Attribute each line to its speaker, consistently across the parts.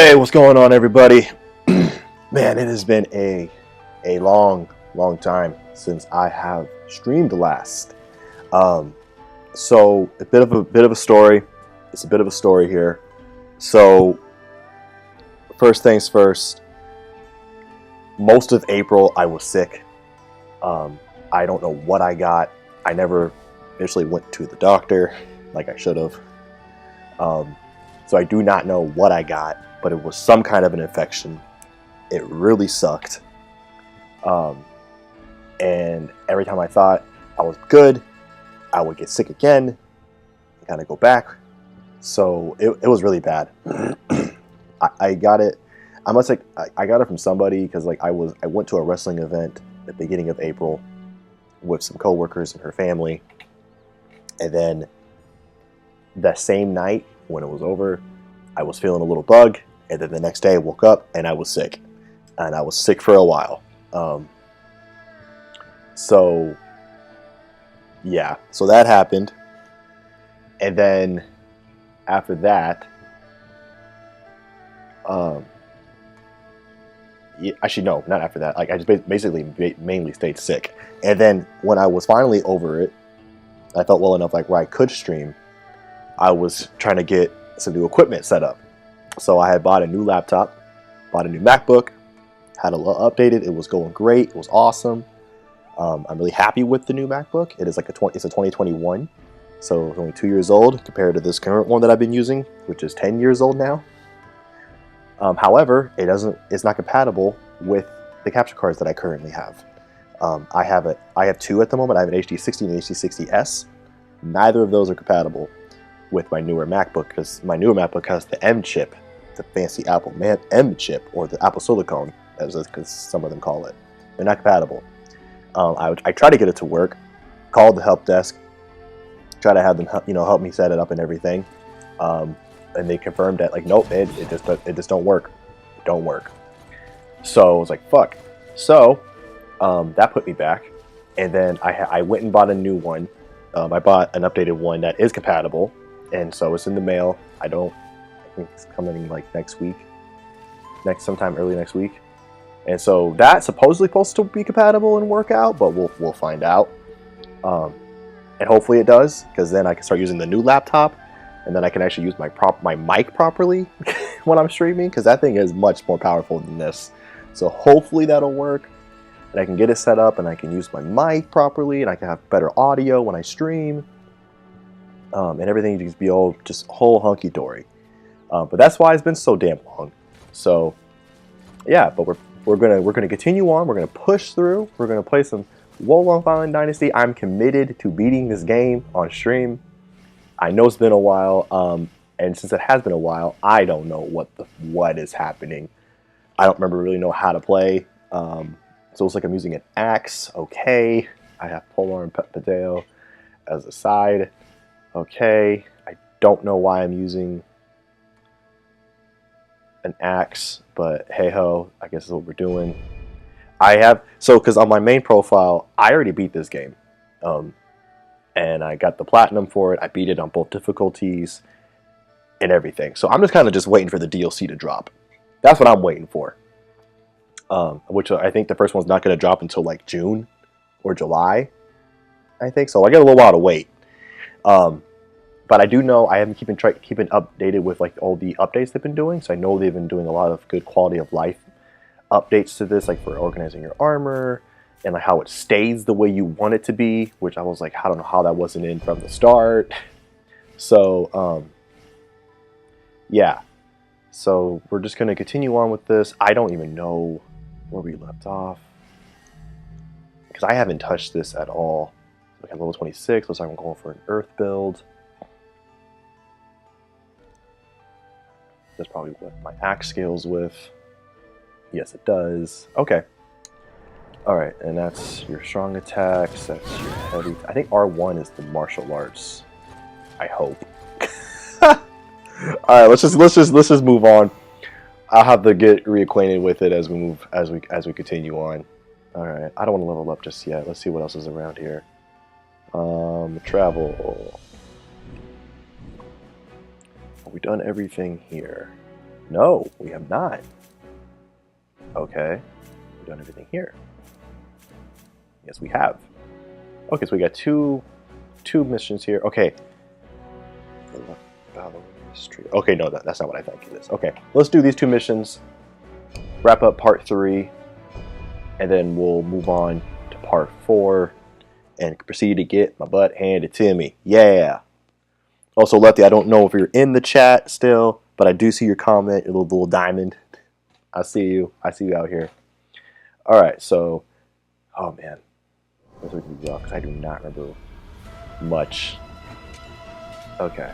Speaker 1: Hey, what's going on, everybody? Man, it has been a long time since I have streamed last. So a bit of a story. It's a bit of a story here. So first things first. Most of April, I was sick. I don't know what I got. I never initially went to the doctor like I should have. So I do not know what I got, but it was some kind of an infection. It really sucked. And every time I thought I was good, I would get sick again and kind of go back. So it was really bad. I got it. I got it from somebody because I went to a wrestling event at the beginning of April with some coworkers and her family, and then that same night when it was over, I was feeling a little bug, and then the next day I woke up and I was sick, and I was sick for a while. So yeah, so that happened, and then after that, actually no, not after that. Like I just basically mainly stayed sick, and then when I was finally over it, I felt well enough where I could stream. I was trying to get some new equipment set up. So I had bought a new laptop, bought a new MacBook, had a little updated. It was going great. It was awesome. I'm really happy with the new MacBook. It is it's a 2021, so it's only 2 years old compared to this current one that I've been using, which is 10 years old now. However, it's not compatible with the capture cards that I currently have. I have two at the moment. I have an HD60 and an HD60S. Neither of those are compatible with my newer MacBook, because my newer MacBook has the M chip, the fancy Apple M chip, or the Apple Silicone, as some of them call it. They're not compatible. I tried to get it to work, called the help desk, try to have them help me set it up and everything, and they confirmed that nope, it just don't work. It don't work. So I was like, fuck. So that put me back, and then I went and bought a new one. I bought an updated one that is compatible, and so it's in the mail. I think it's coming next week, sometime early next week, and so that's supposedly supposed to be compatible and work out, but we'll find out. And hopefully it does, because then I can start using the new laptop, and then I can actually use my mic properly when I'm streaming, because that thing is much more powerful than this. So hopefully that'll work, and I can get it set up, and I can use my mic properly, and I can have better audio when I stream, and everything just be just whole hunky dory. But that's why it's been so damn long. So yeah, but we're gonna continue on. We're gonna push through. We're gonna play some Wolong Fallen Dynasty. I'm committed to beating this game on stream. I know it's been a while, and since it has been a while, I don't know what is happening. I don't really know how to play. So it looks like I'm using an axe. Okay, I have Polar and Pateo as a side. Okay, I don't know why I'm using an axe, but hey ho, I guess that's what we're doing. Because on my main profile, I already beat this game, and I got the platinum for it. I beat it on both difficulties and everything. So I'm just waiting for the DLC to drop. That's what I'm waiting for. Which I think the first one's not going to drop until June or July, I think. So I got a little while to wait. But I do know I am keeping updated with all the updates they've been doing. So I know they've been doing a lot of good quality of life updates to this, for organizing your armor and how it stays the way you want it to be. Which I was I don't know how that wasn't in from the start. So yeah. So we're just going to continue on with this. I don't even know where we left off, because I haven't touched this at all. At level 26, looks like I'm going for an earth build. That's probably what my axe scales with. Yes, it does. Okay. Alright, and that's your strong attacks, that's your heavy... I think R1 is the martial arts. I hope. Alright, let's just move on. I'll have to get reacquainted with it as we continue on. Alright, I don't want to level up just yet. Let's see what else is around here. Travel. We've done everything here. No, we have not. Okay. We've done everything here. Yes, we have. Okay, so we got two missions here. Okay. Okay, no, that's not what I think it is. Okay, let's do these 2 missions. Wrap up part 3. And then we'll move on to part 4. And proceed to get my butt handed to me. Yeah. Also, Lefty, I don't know if you're in the chat still, but I do see your comment, your little diamond. I see you. I see you out here. All right, so, oh man, this would be rough because I do not remember much. Okay.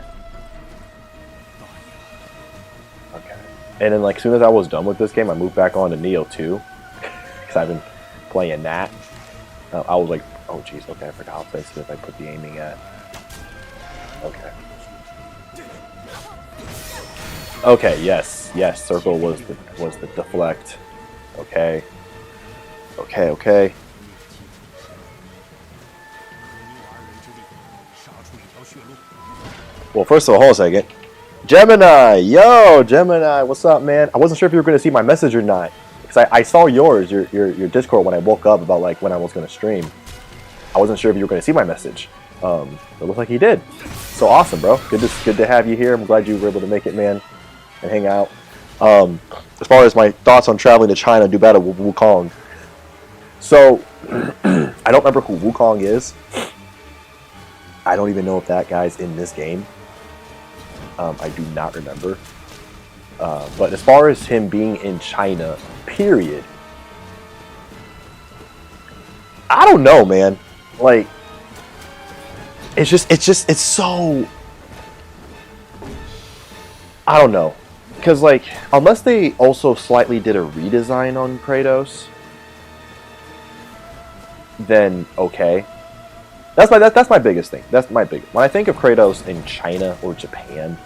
Speaker 1: Okay. And then, like, as soon as I was done with this game, I moved back on to Nioh 2 because I've been playing that. I was like, oh jeez, okay, I forgot how sensitive I put the aiming at. Okay. Okay, yes, circle was the deflect. Okay. Okay. Well, first of all, hold on a second. Gemini! Yo, Gemini, what's up, man? I wasn't sure if you were going to see my message or not. Because I saw yours, your Discord, when I woke up about, like, when I was going to stream. I wasn't sure if you were going to see my message. It looks like you did. So awesome, bro. Good to have you here. I'm glad you were able to make it, man, and hang out. As far as my thoughts on traveling to China, do battle with Wukong. So, I don't remember who Wukong is. I don't even know if that guy's in this game. I do not remember. But as far as him being in China, period, I don't know, man. Like, it's so, I don't know. Because, like, unless they also slightly did a redesign on Kratos, then okay. That's my biggest thing. That's my biggest. When I think of Kratos in China or Japan,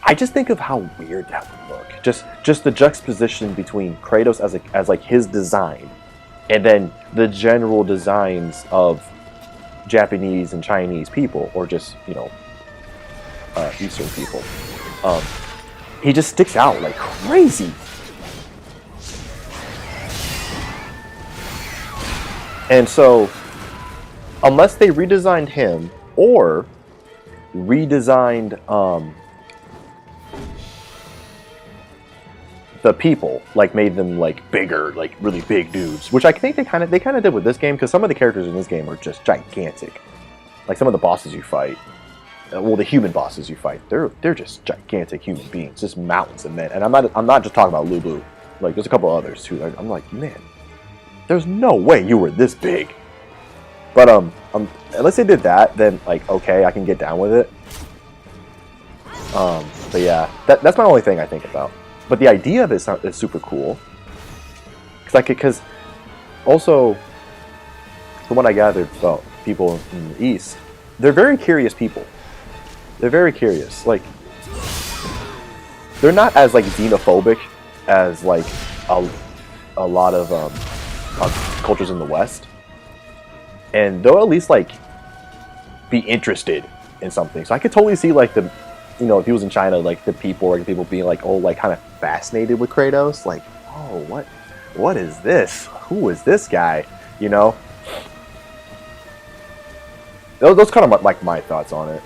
Speaker 1: I just think of how weird that would look. Just the juxtaposition between Kratos as like his design, and then the general designs of Japanese and Chinese people, or just, you know, Eastern people. He just sticks out like crazy. And so, unless they redesigned him or redesigned the people, like made them like bigger, like really big dudes, which I think they kind of did with this game, because some of the characters in this game are just gigantic. Like some of the bosses you fight, well, the human bosses you fight, they're just gigantic human beings, just mountains of men. And I'm not just talking about Lu Bu. Like there's a couple others too. I'm like, man, there's no way you were this big. But unless they did that, then like okay, I can get down with it. But yeah, that's my only thing I think about. But the idea of it is super cool. Because also, from what I gathered about people in the East, they're very curious people. They're very curious. Like, they're not as like xenophobic as like a lot of cultures in the West, and they'll at least like be interested in something. So I could totally see like the, you know, if he was in China, like the people being like, oh, like kind of fascinated with Kratos, like, oh, what is this? Who is this guy? You know, those kind of like my thoughts on it.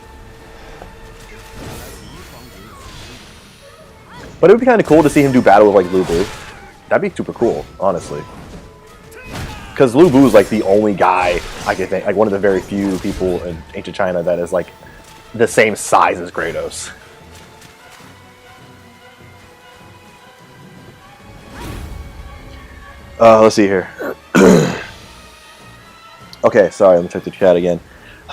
Speaker 1: But it would be kind of cool to see him do battle with like Lu Bu. That'd be super cool, honestly. Because Lu Bu is like the only guy I can think, like one of the very few people in ancient China that is like the same size as Kratos. Let's see here. Okay, sorry, let me check the chat again.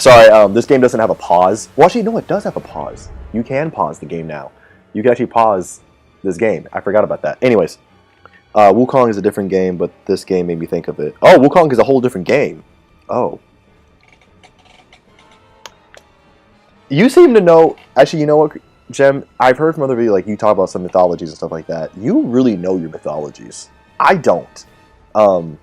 Speaker 1: Sorry, this game doesn't have a pause. Well, actually, no, it does have a pause. You can pause the game now. You can actually pause this game. I forgot about that. Anyways, Wukong is a different game, but this game made me think of it. Oh, Wukong is a whole different game. Oh. You seem to know... Actually, you know what, Jem? I've heard from other people, like, you talk about some mythologies and stuff like that. You really know your mythologies. I don't. And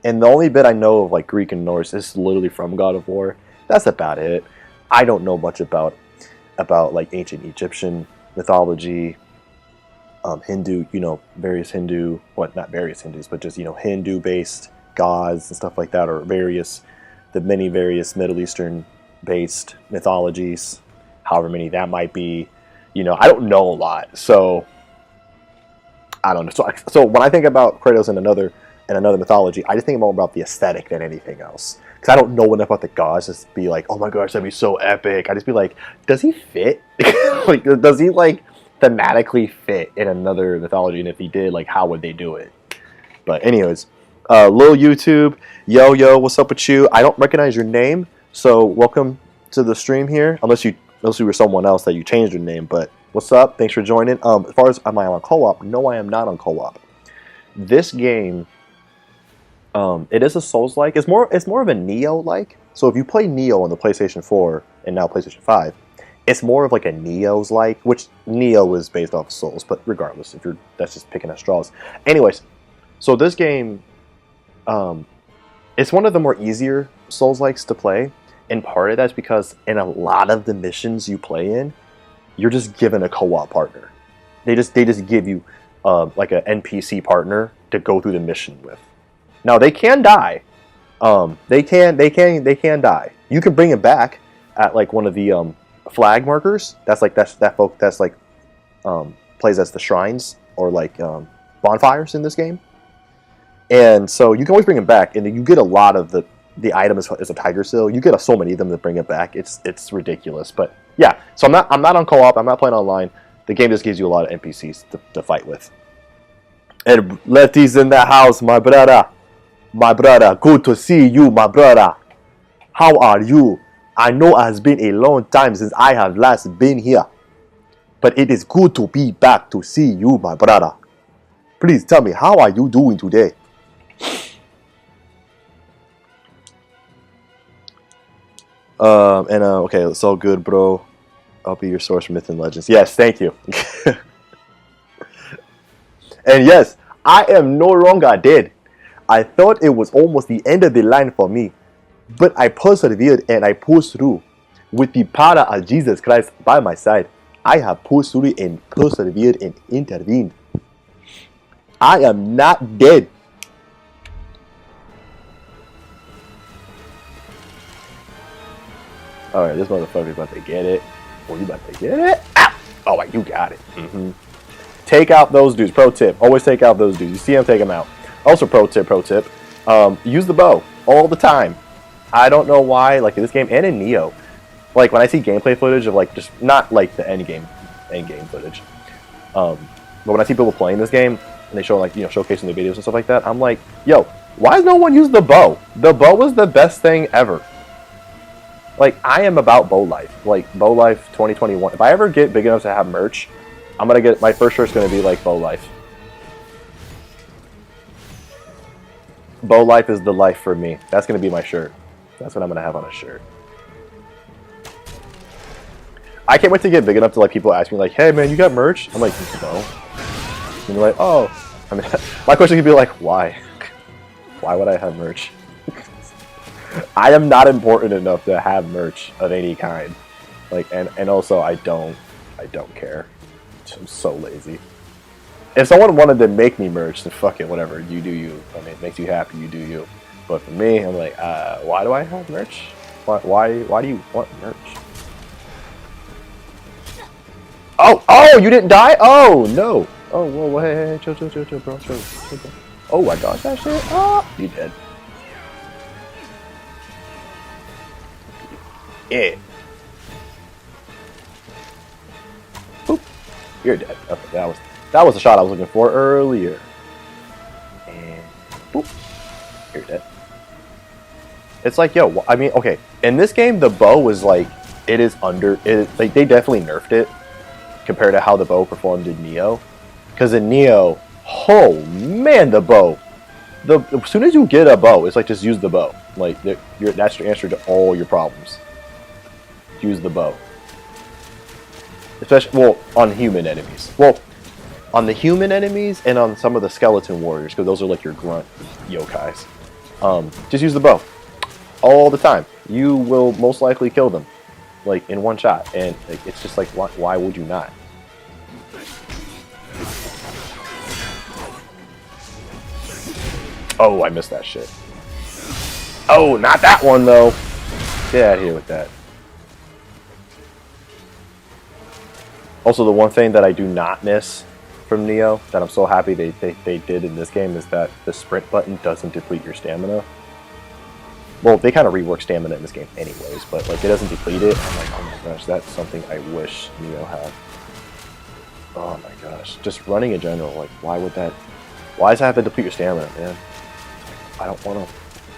Speaker 1: the only bit I know of, like, Greek and Norse is literally from God of War. That's about it. I don't know much about like, ancient Egyptian mythology. Hindu, various Hindu, not various Hindus, but just, Hindu-based gods and stuff like that, or the many various Middle Eastern-based mythologies, however many that might be. I don't know a lot, so I don't know. So when I think about Kratos in another mythology, I just think more about the aesthetic than anything else. Because I don't know enough about the gods to be like, oh my gosh, that'd be so epic. I just be like, does he fit? Like, does he thematically fit in another mythology? And if he did, how would they do it? But anyways, Lil YouTube, yo, what's up with you? I don't recognize your name, so welcome to the stream here. Unless you were someone else that you changed your name, but what's up? Thanks for joining. As far as am I on co-op? No, I am not on co-op. This game, it is a Souls-like. It's more of a Nioh-like. So if you play Nioh on the PlayStation 4 and now PlayStation 5, it's more of like a Nioh's-like, which Nioh is based off of Souls, but regardless, that's just picking at straws. Anyways, so this game, it's one of the more easier Souls-likes to play, and part of that's because in a lot of the missions you play in, you're just given a co-op partner. They just give you like an NPC partner to go through the mission with. Now they can die. They can die. You can bring it back at like one of the flag markers. That's plays as the shrines or like bonfires in this game. And so you can always bring it back, and you get a lot of the item is a tiger seal. You get so many of them to bring it back. It's ridiculous. But yeah, so I'm not on co-op. I'm not playing online. The game just gives you a lot of NPCs to fight with. And Letty's in the house, my brother. My brother, good to see you, my brother. How are you? I know it has been a long time since I have last been here, but it is good to be back to see you, my brother. Please tell me, how are you doing today? Okay, it's all good, bro. I'll be your source for myth and legends. Yes, thank you. And yes, I am no longer dead. I thought it was almost the end of the line for me, but I persevered and I pushed through. With the power of Jesus Christ by my side, I have pushed through and persevered and intervened. I am not dead. Alright, this motherfucker's about to get it. Oh, you about to get it? Ow! Oh, wait, you got it. Take out those dudes. Pro tip. Always take out those dudes. You see them, take them out. Also, pro tip. Use the bow all the time. I don't know why, like in this game and in Nioh, like when I see gameplay footage of like just not like the end game footage, but when I see people playing this game and they show like showcasing the videos and stuff like that, I'm like, yo, why does no one use the bow? The bow was the best thing ever. Like, I am about bow life. Like bow life 2021. If I ever get big enough to have merch, I'm gonna get my first shirt's gonna be like bow life. Bow life is the life for me. That's going to be my shirt. That's what I'm going to have on a shirt. I can't wait to get big enough to like people ask me like, hey man, you got merch? I'm like, no. And they're like, oh. I mean, my question could be like, why? Why would I have merch? I am not important enough to have merch of any kind. Like, and also I don't care. I'm so lazy. If someone wanted to make me merch, then fuck it, whatever. You do you. I mean, it makes you happy, you do you. But for me, I'm like, why do I have merch? Why do you want merch? Oh, you didn't die? Oh, no. Oh, whoa, hey, chill, bro, chill. Oh, I dodged that shit? Oh, you dead. Yeah. Boop. You're dead. Okay, that was the shot I was looking for earlier. And boop. You're dead. It's like, yo, I mean, okay. In this game, the bow was like, like, they definitely nerfed it compared to how the bow performed in Nioh. Because in Nioh, oh man, the bow. As soon as you get a bow, it's like, just use the bow. Like, that's your answer to all your problems. Use the bow. Especially, well, on human enemies. Well, on the human enemies and on some of the skeleton warriors, because those are like your grunt yokais. Just use the bow. All the time. You will most likely kill them. Like, in one shot. And like, it's just like, why would you not? Oh, I missed that shit. Oh, not that one, though. Get out of here with that. Also, the one thing that I do not miss from Nioh, that I'm so happy they did in this game, is that the sprint button doesn't deplete your stamina. Well, they kind of rework stamina in this game anyways, but like it doesn't deplete it. I'm like, oh my gosh, that's something I wish Nioh had. Oh my gosh, just running in general, like why does it have to deplete your stamina, man? I don't want to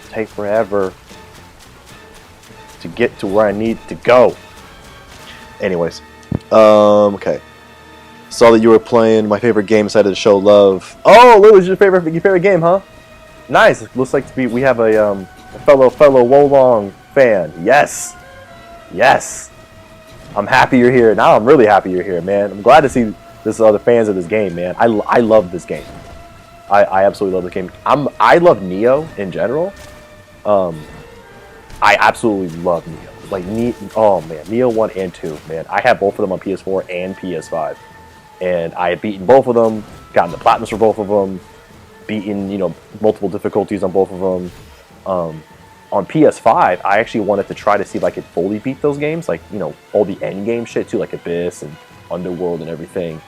Speaker 1: take forever to get to where I need to go. Anyways, okay. Saw that you were playing my favorite game, decided to show love. Oh, Lou, is your favorite game, huh? Nice. Looks like we have a fellow Wolong fan. Yes. Yes. I'm happy you're here. Now I'm really happy you're here, man. I'm glad to see this other fans of this game, man. I love this game. I absolutely love this game. I love Nioh in general. I absolutely love Nioh. Like oh man, Nioh 1 and 2, man. I have both of them on PS4 and PS5. And I had beaten both of them, gotten the platinums for both of them, beaten, you know, multiple difficulties on both of them. On PS5, I actually wanted to try to see if I could fully beat those games, like, you know, all the end game shit too, like Abyss and Underworld and everything.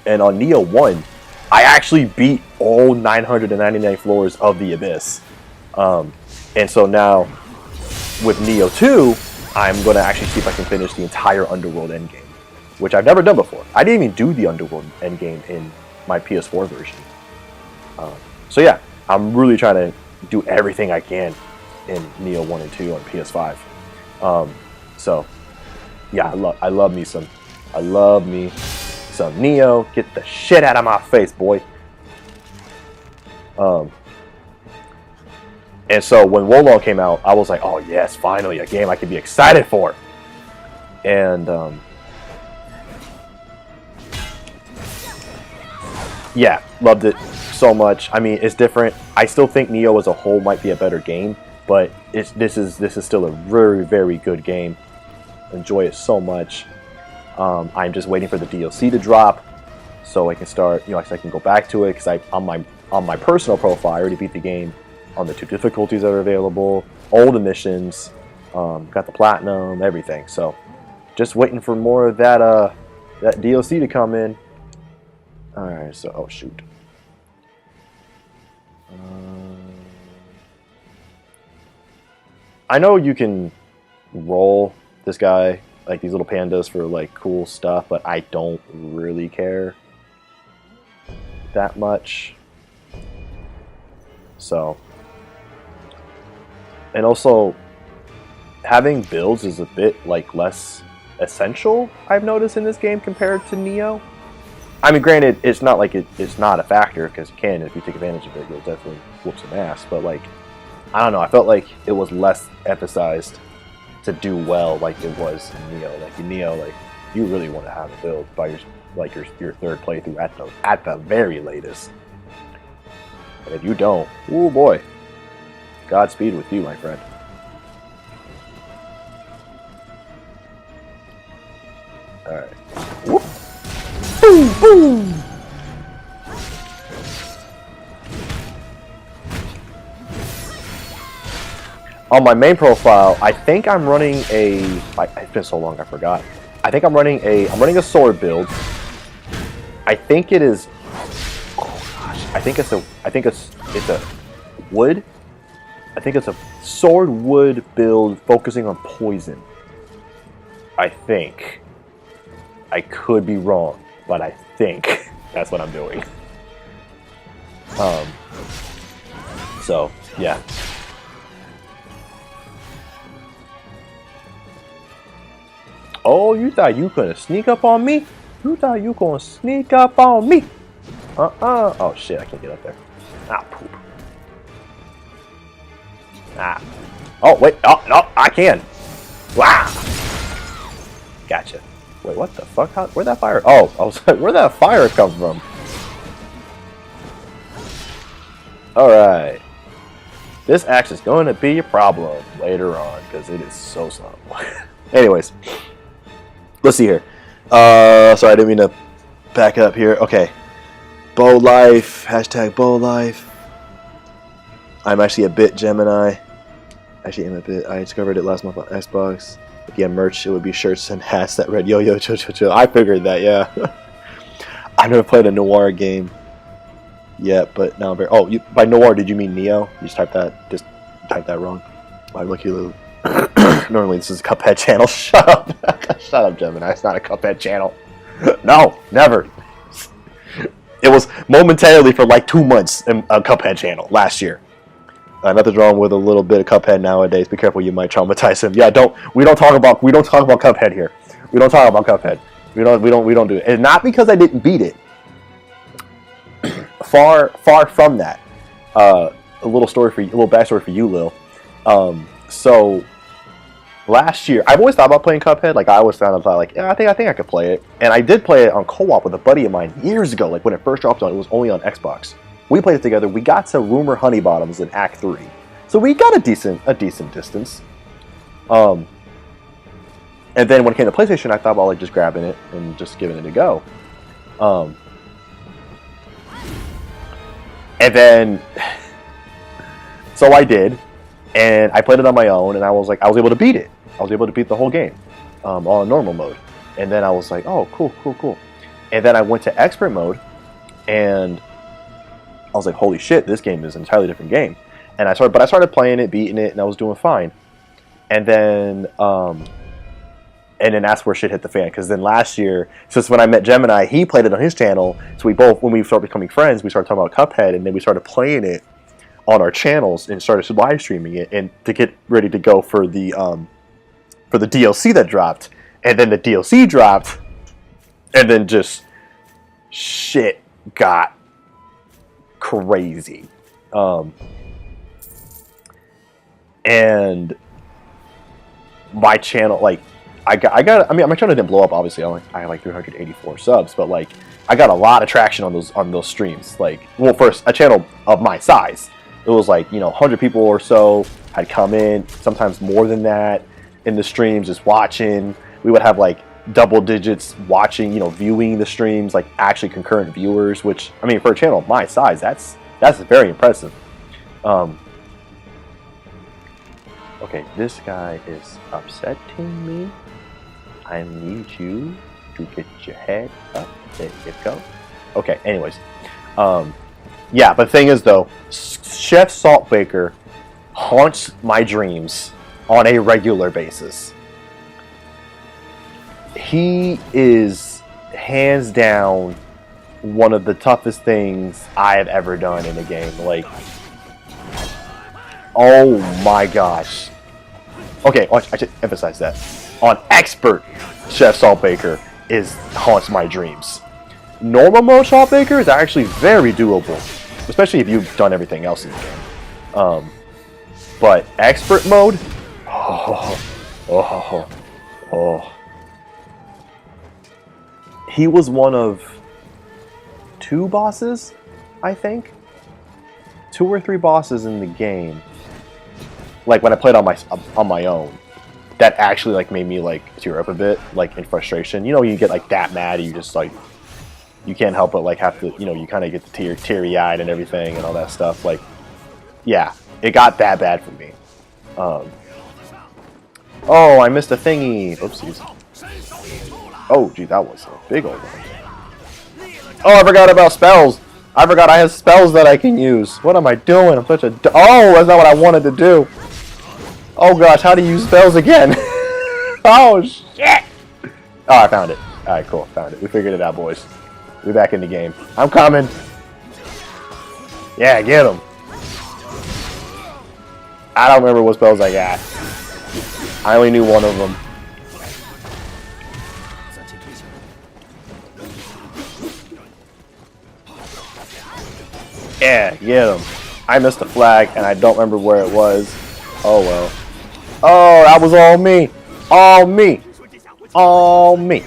Speaker 1: And on Nioh 1, I actually beat all 999 floors of the Abyss. And so now, with Nioh 2, I'm going to actually see if I can finish the entire Underworld endgame, which I've never done before. I didn't even do the Underworld endgame in my PS4 version. So yeah, I'm really trying to do everything I can in Nioh 1 and 2 on PS5. So yeah, I love me some Nioh. Get the shit out of my face, boy. And so when Wolong came out, I was like, oh yes, finally a game I can be excited for. And yeah, loved it so much. I mean, it's different. I still think Nioh as a whole might be a better game, but this is still a very, very good game. Enjoy it so much. I'm just waiting for the DLC to drop so I can start, you know, so I can go back to it, because on my personal profile, I already beat the game on the 2 difficulties that are available, all the missions, got the platinum, everything. So just waiting for more of that that DLC to come in. Alright, so oh shoot. I know you can roll this guy, like these little pandas, for like cool stuff, but I don't really care that much. So, and also having builds is a bit like less essential, I've noticed, in this game compared to Nioh. I mean, granted, it's not like it's not a factor, because you can, if you take advantage of it, you'll definitely whoop some ass. But like, I don't know, I felt like it was less emphasized to do well like it was in Nioh. Like in Nioh, like you really want to have a build by your third playthrough at the very latest. And if you don't, oh boy, Godspeed with you, my friend. All right. Whoop. Boom, boom. On my main profile, I think I'm running it's been so long I forgot. I think I'm running a sword build. I think it is, oh gosh, I think it's a wood. I think it's a sword wood build focusing on poison. I think. I could be wrong, but I think that's what I'm doing. So yeah. Oh, you thought you could sneak up on me? You thought you gonna sneak up on me? Oh shit, I can't get up there. Ah, poop. Ah. Oh wait. Oh no, I can. Wow. Gotcha. Wait, what the fuck? Where'd that fire? Oh, I was like, where'd that fire come from? Alright. This axe is going to be a problem later on, because it is so slow. Anyways. Let's see here. Sorry, I didn't mean to back up here. Okay. Bow life. Hashtag bow life. I'm actually a bit Gemini. Actually, I'm a bit. I discovered it last month on Xbox. If you have merch, it would be shirts and hats that read "Yo Yo Chill Chill Chill." I figured that, yeah. I never played a noir game yet, but now I'm very. Oh, by noir, did you mean Nioh? You just typed that wrong. Why look you? Normally, this is a Cuphead channel. Shut up, shut up, Gemini. It's not a Cuphead channel. No, never. It was momentarily for like 2 months a Cuphead channel last year. Nothing's wrong with a little bit of Cuphead nowadays. Be careful, you might traumatize him. Yeah, we don't talk about Cuphead here. We don't talk about Cuphead. We don't do it. And not because I didn't beat it. Far from that. A little backstory for you, Lil. So last year, I've always thought about playing Cuphead. Like I always thought like, yeah, I think I could play it. And I did play it on co-op with a buddy of mine years ago. Like when it first dropped on, it was only on Xbox. We played it together. We got to Rumor Honeybottoms in Act 3, so we got a decent distance. And then when it came to PlayStation, I thought about like just grabbing it and just giving it a go. And then, so I did, and I played it on my own, and I was able to beat it. I was able to beat the whole game on normal mode. And then I was like, oh, cool. And then I went to expert mode, and I was like, holy shit, this game is an entirely different game. And I started playing it, beating it, and I was doing fine. And then that's where shit hit the fan. Because then last year, since when I met Gemini, he played it on his channel. So when we started becoming friends, we started talking about Cuphead, and then we started playing it on our channels and started live streaming it, and to get ready to go for the DLC that dropped. And then the DLC dropped, and then just shit got crazy. And my channel, like, my channel didn't blow up, obviously. I had like 384 subs, but like I got a lot of traction on those streams. Like, well, first, a channel of my size, it was like, 100 people or so had come in, sometimes more than that, in the streams, just watching. We would have like double digits watching, viewing the streams, like actually concurrent viewers, which, I mean, for a channel of my size, that's very impressive. Okay, this guy is upsetting me. I need you to get your head up. There you go. Okay, anyways. Yeah, but the thing is, though, Chef Saltbaker haunts my dreams on a regular basis. He is, hands down, one of the toughest things I have ever done in a game. Like, oh my gosh. Okay, I should emphasize that. On expert, Chef Saltbaker haunts my dreams. Normal mode Saltbaker is actually very doable, especially if you've done everything else in the game. But expert mode, he was one of 2 bosses, I think. 2 or 3 bosses in the game. Like when I played on my own, that actually like made me like tear up a bit, like in frustration. You get like that mad, you just like, you can't help but like have to, you kind of get the teary-eyed and everything and all that stuff. Like, yeah, it got that bad for me. Oh, I missed a thingy. Oopsies. Oh, gee, that was a big old one. Oh, I forgot about spells. I forgot I have spells that I can use. What am I doing? I'm such a... Oh, that's not what I wanted to do. Oh, gosh, how to use spells again? Oh, shit. Oh, I found it. All right, cool. Found it. We figured it out, boys. We're back in the game. I'm coming. Yeah, get him. I don't remember what spells I got. I only knew one of them. Yeah, get him. I missed a flag, and I don't remember where it was. Oh, well. Oh, that was all me. All me. All me.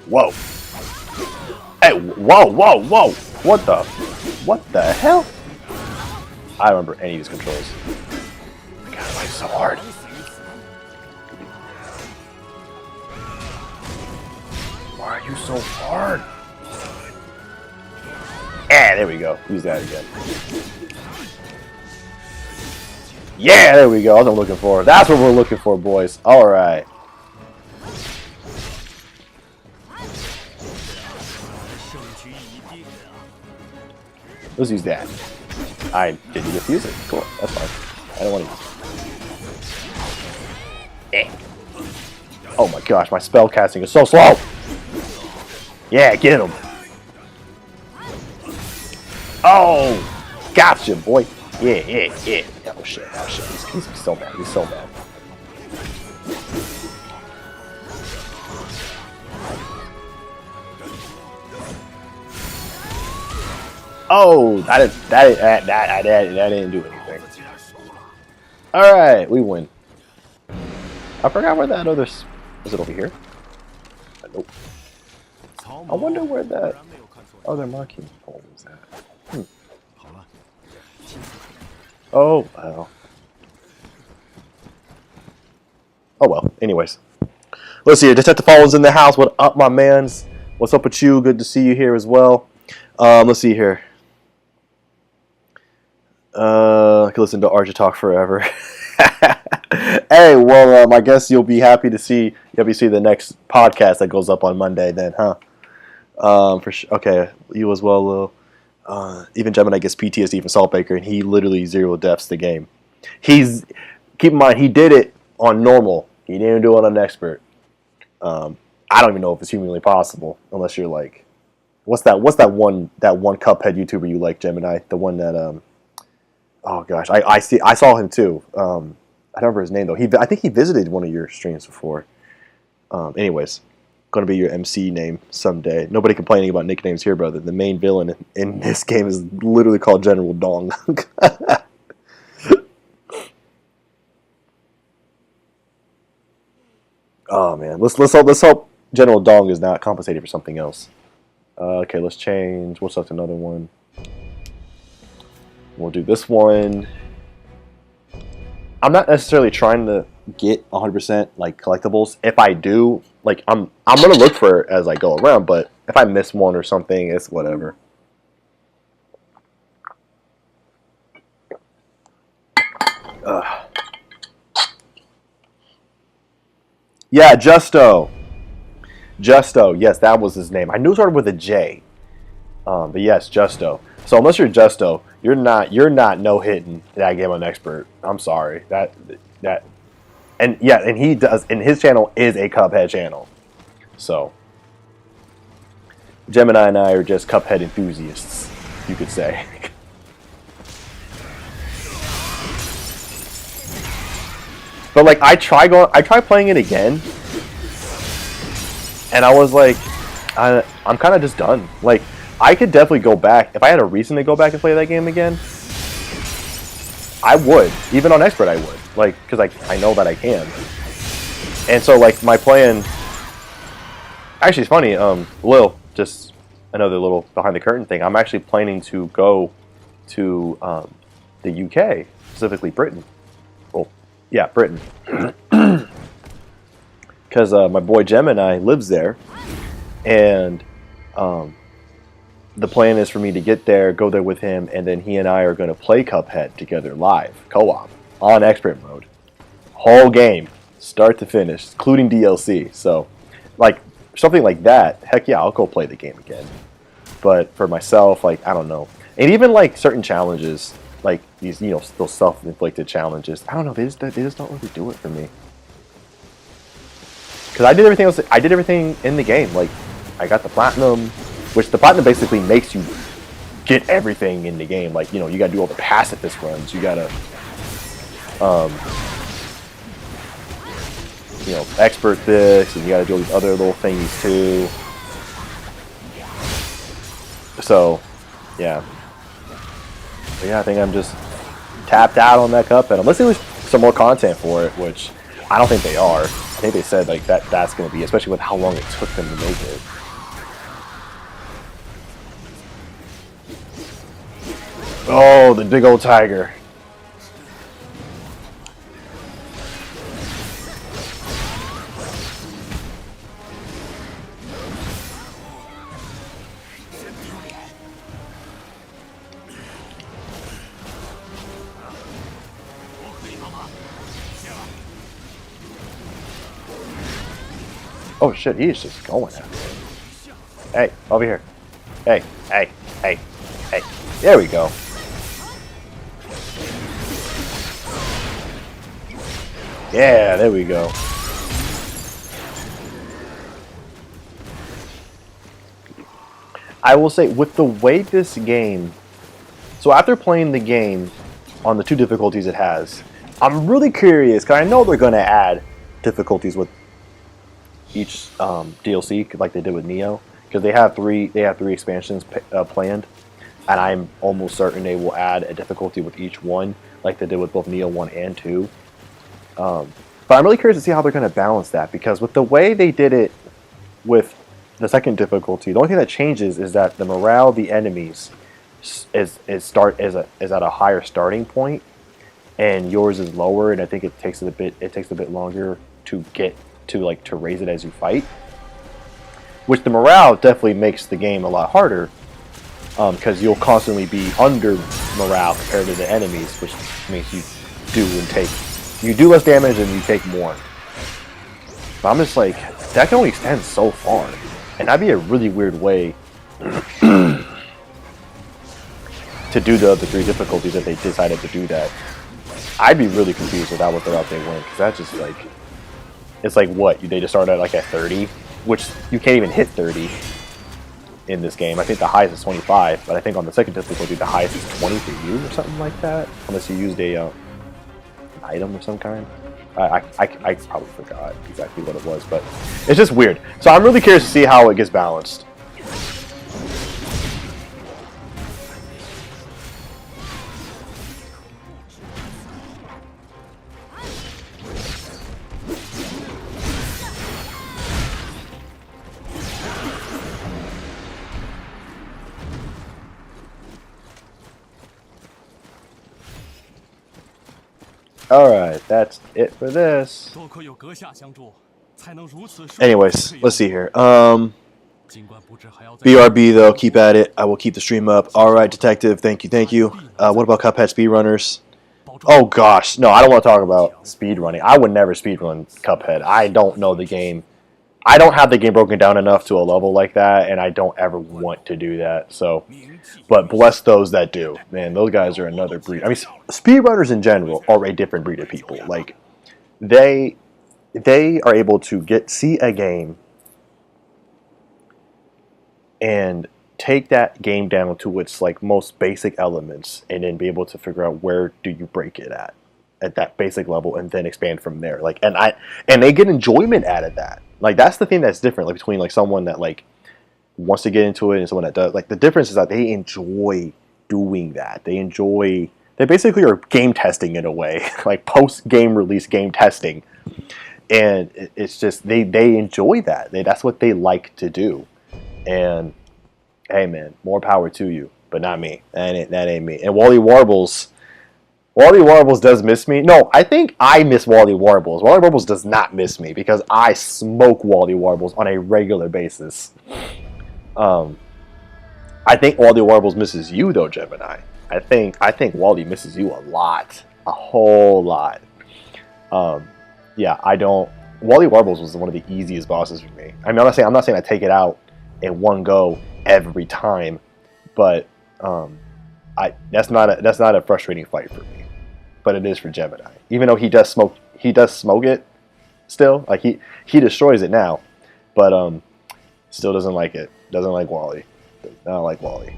Speaker 1: Whoa. Hey, whoa. What the hell? I don't remember any of these controls. God, why is it so hard? you so hard. Yeah, there we go. Use that again. Yeah, there we go. That's what I'm looking for. That's what we're looking for, boys. All right. Let's use that. I didn't just use it. Cool. That's fine. I don't want to use it. Eh. Oh my gosh, my spell casting is so slow. Yeah, get him. Oh, gotcha, boy. Yeah. Oh shit. He's so bad. He's so bad. Oh, that didn't do anything. All right, we win. I forgot where that other is it over here? Nope. I wonder where that other marking pole is at. Oh well. Oh well. Anyways, let's see here. Detective Fallen's in the house. What up, my mans? What's up with you? Good to see you here as well. Let's see here. I could listen to Archer talk forever. Hey, well, I guess you'll be happy to see the next podcast that goes up on Monday then, huh? For sure. Okay, you as well, Lil. Even Gemini gets PTSD from Saltbaker, and he literally 0 deaths the game. Keep in mind, he did it on normal. He didn't do it on expert. I don't even know if it's humanly possible, unless you're like, what's that one Cuphead YouTuber you like, Gemini? The one that oh gosh, I saw him too. I don't remember his name though. I think he visited one of your streams before. Anyways, going to be your MC name someday. Nobody complaining about nicknames here, brother. The main villain in this game is literally called General Dong. Oh man, let's hope General Dong is not compensated for something else. Okay, let's change. We'll select another one. We'll do this one. I'm not necessarily trying to get 100% like collectibles. If I do, like I'm gonna look for it as I go around. But if I miss one or something, it's whatever. Yeah, Justo. Yes, that was his name. I knew it started with a J. But yes, Justo. So unless you're Justo, you're not no hitting that game on expert. I'm sorry. And he does, and his channel is a Cuphead channel. So Gemini and I are just Cuphead enthusiasts, you could say. But like I tried playing it again, and I was like, I'm kind of just done. Like I could definitely go back if I had a reason to go back and play that game again. I would, even on expert, I would, like, because I know that I can. And so like my plan. Actually, it's funny. Lil, just another little behind the curtain thing. I'm actually planning to go to the UK, specifically Britain. Well, yeah, Britain. Because my boy Gemini lives there, and the plan is for me to get there, go there with him, and then he and I are going to play Cuphead together live, co-op, on expert mode. Whole game, start to finish, including DLC. So, like, something like that, heck yeah, I'll go play the game again. But for myself, like, I don't know. And even, like, certain challenges, like, these, you know, those self-inflicted challenges, I don't know, they just don't really do it for me. Because I did everything else, I did everything in the game. Like, I got the platinum, which the platinum basically makes you get everything in the game. Like, you know, you gotta do all the pacifist runs, you gotta, you know, expert this, and you gotta do all these other little things too. So, yeah. But yeah, I think I'm just tapped out on that Cuphead. Unless there's some more content for it, which I don't think they are. I think they said like that's gonna be, especially with how long it took them to make it. Oh, the big old tiger. Oh shit, he's just going after it. Hey, over here. Hey, hey, hey, hey. There we go. Yeah, there we go. I will say, with the way this game... So after playing the game on the 2 difficulties it has, I'm really curious, because I know they're going to add difficulties with each DLC, like they did with Nioh, because they have 3 expansions planned, and I'm almost certain they will add a difficulty with each one, like they did with both Nioh 1 and 2. But I'm really curious to see how they're going to balance that, because with the way they did it with the second difficulty, the only thing that changes is that the morale of the enemies is at a higher starting point, and yours is lower, and I think it takes a bit longer to get to raise it as you fight. Which the morale definitely makes the game a lot harder, because you'll constantly be under morale compared to the enemies, which means you do less damage and you take more. But I'm just like, that can only extend so far, and that'd be a really weird way to do the other 3 difficulties if they decided to do that. I'd be really confused with what the route they went, because that's just like, it's like what, they just started like at 30, which you can't even hit 30 in this game. I think the highest is 25, but I think on the second difficulty the highest is 20 for you or something like that, unless you used a an item of some kind. I probably forgot exactly what it was, but it's just weird. So I'm really curious to see how it gets balanced. Alright, that's it for this. Anyways, let's see here. BRB though, keep at it. I will keep the stream up. Alright, Detective, thank you. What about Cuphead speedrunners? Oh gosh, no, I don't want to talk about speedrunning. I would never speedrun Cuphead. I don't know the game. I don't have the game broken down enough to a level like that, and I don't ever want to do that. So, but bless those that do. Man, those guys are another breed. I mean, speedrunners in general are a different breed of people. Like, they are able to see a game and take that game down to its like most basic elements, and then be able to figure out where do you break it at that basic level, and then expand from there. Like, and they get enjoyment out of that. Like, that's the thing that's different, like, between like someone that like wants to get into it and someone that does. Like, the difference is that they enjoy doing that. They basically are game testing in a way, like post game release game testing, and it's just they enjoy that. That's what they like to do. And hey, man, more power to you, but not me. That ain't me. And Wally Warbles does miss me. No, I think I miss Wally Warbles. Wally Warbles does not miss me, because I smoke Wally Warbles on a regular basis. I think Wally Warbles misses you though, Gemini. I think Wally misses you a lot, a whole lot. Yeah, I don't. Wally Warbles was one of the easiest bosses for me. I mean, I'm not saying I take it out in one go every time, but that's not a frustrating fight for me. But it is for Gemini. Even though he does smoke it still. Like, he destroys it now, but still doesn't like it. Doesn't like Wally. Does not like Wally.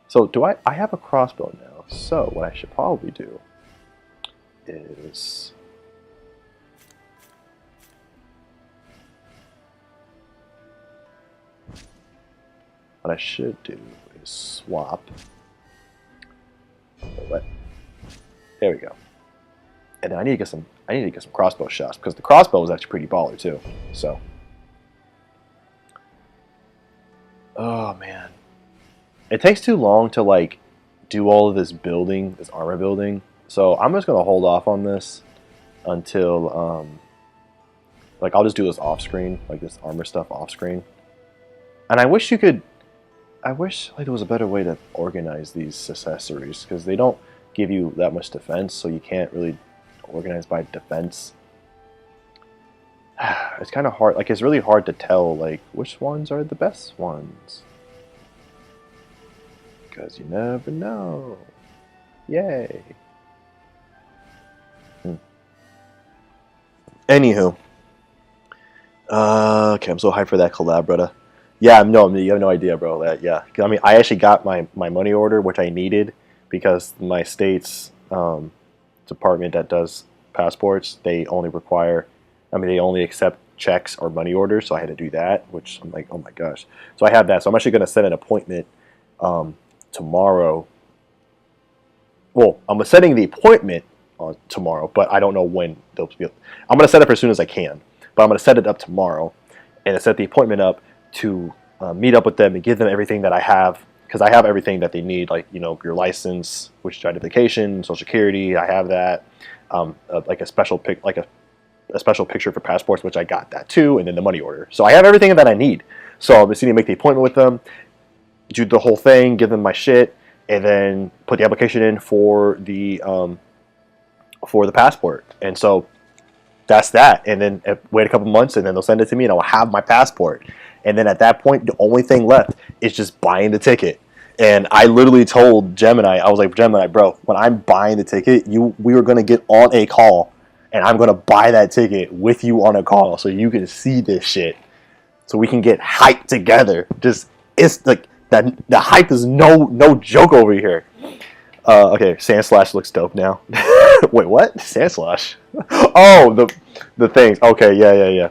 Speaker 1: So I have a crossbow now. So what I should probably do is swap. What? There we go. And then I need to get some crossbow shots, because the crossbow is actually pretty baller too. So, oh man, it takes too long to like do all of this armor building. So I'm just gonna hold off on this until like, I'll just do this off screen, like this armor stuff off screen. And I wish like there was a better way to organize these accessories, because they don't give you that much defense, so you can't really organize by defense. it's kind of hard. Like, it's really hard to tell, like, which ones are the best ones. Because you never know. Yay. Anywho. Okay, I'm so hyped for that collab, brother. Yeah, no, you have no idea, bro. That, yeah. I mean, I actually got my money order, which I needed, because my state's department that does passports, they only require, I mean, they only accept checks or money orders, so I had to do that, which I'm like, oh my gosh. So I have that. So I'm actually going to set an appointment tomorrow. Well, I'm setting the appointment tomorrow, but I don't know when they'll be. I'm going to set it up as soon as I can, but I'm going to set it up tomorrow and set the appointment up to meet up with them and give them everything that I have, because I have everything that they need, like, you know, your license, which is identification, social security. I have that, like a special a special picture for passports, which I got that too, and then the money order. So I have everything that I need. So I'm just going to make the appointment with them, do the whole thing, give them my shit, and then put the application in for the passport. And so that's that. And then wait a couple months, and then they'll send it to me, and I'll have my passport. And then at that point, the only thing left is just buying the ticket. And I literally told Gemini, I was like, Gemini, bro, when I'm buying the ticket, we are going to get on a call, and I'm going to buy that ticket with you on a call so you can see this shit, so we can get hyped together. Just, it's like, the hype is no joke over here. Okay, Sand Slash looks dope now. Wait, what? Sand Slash? Oh, the things. Okay, yeah.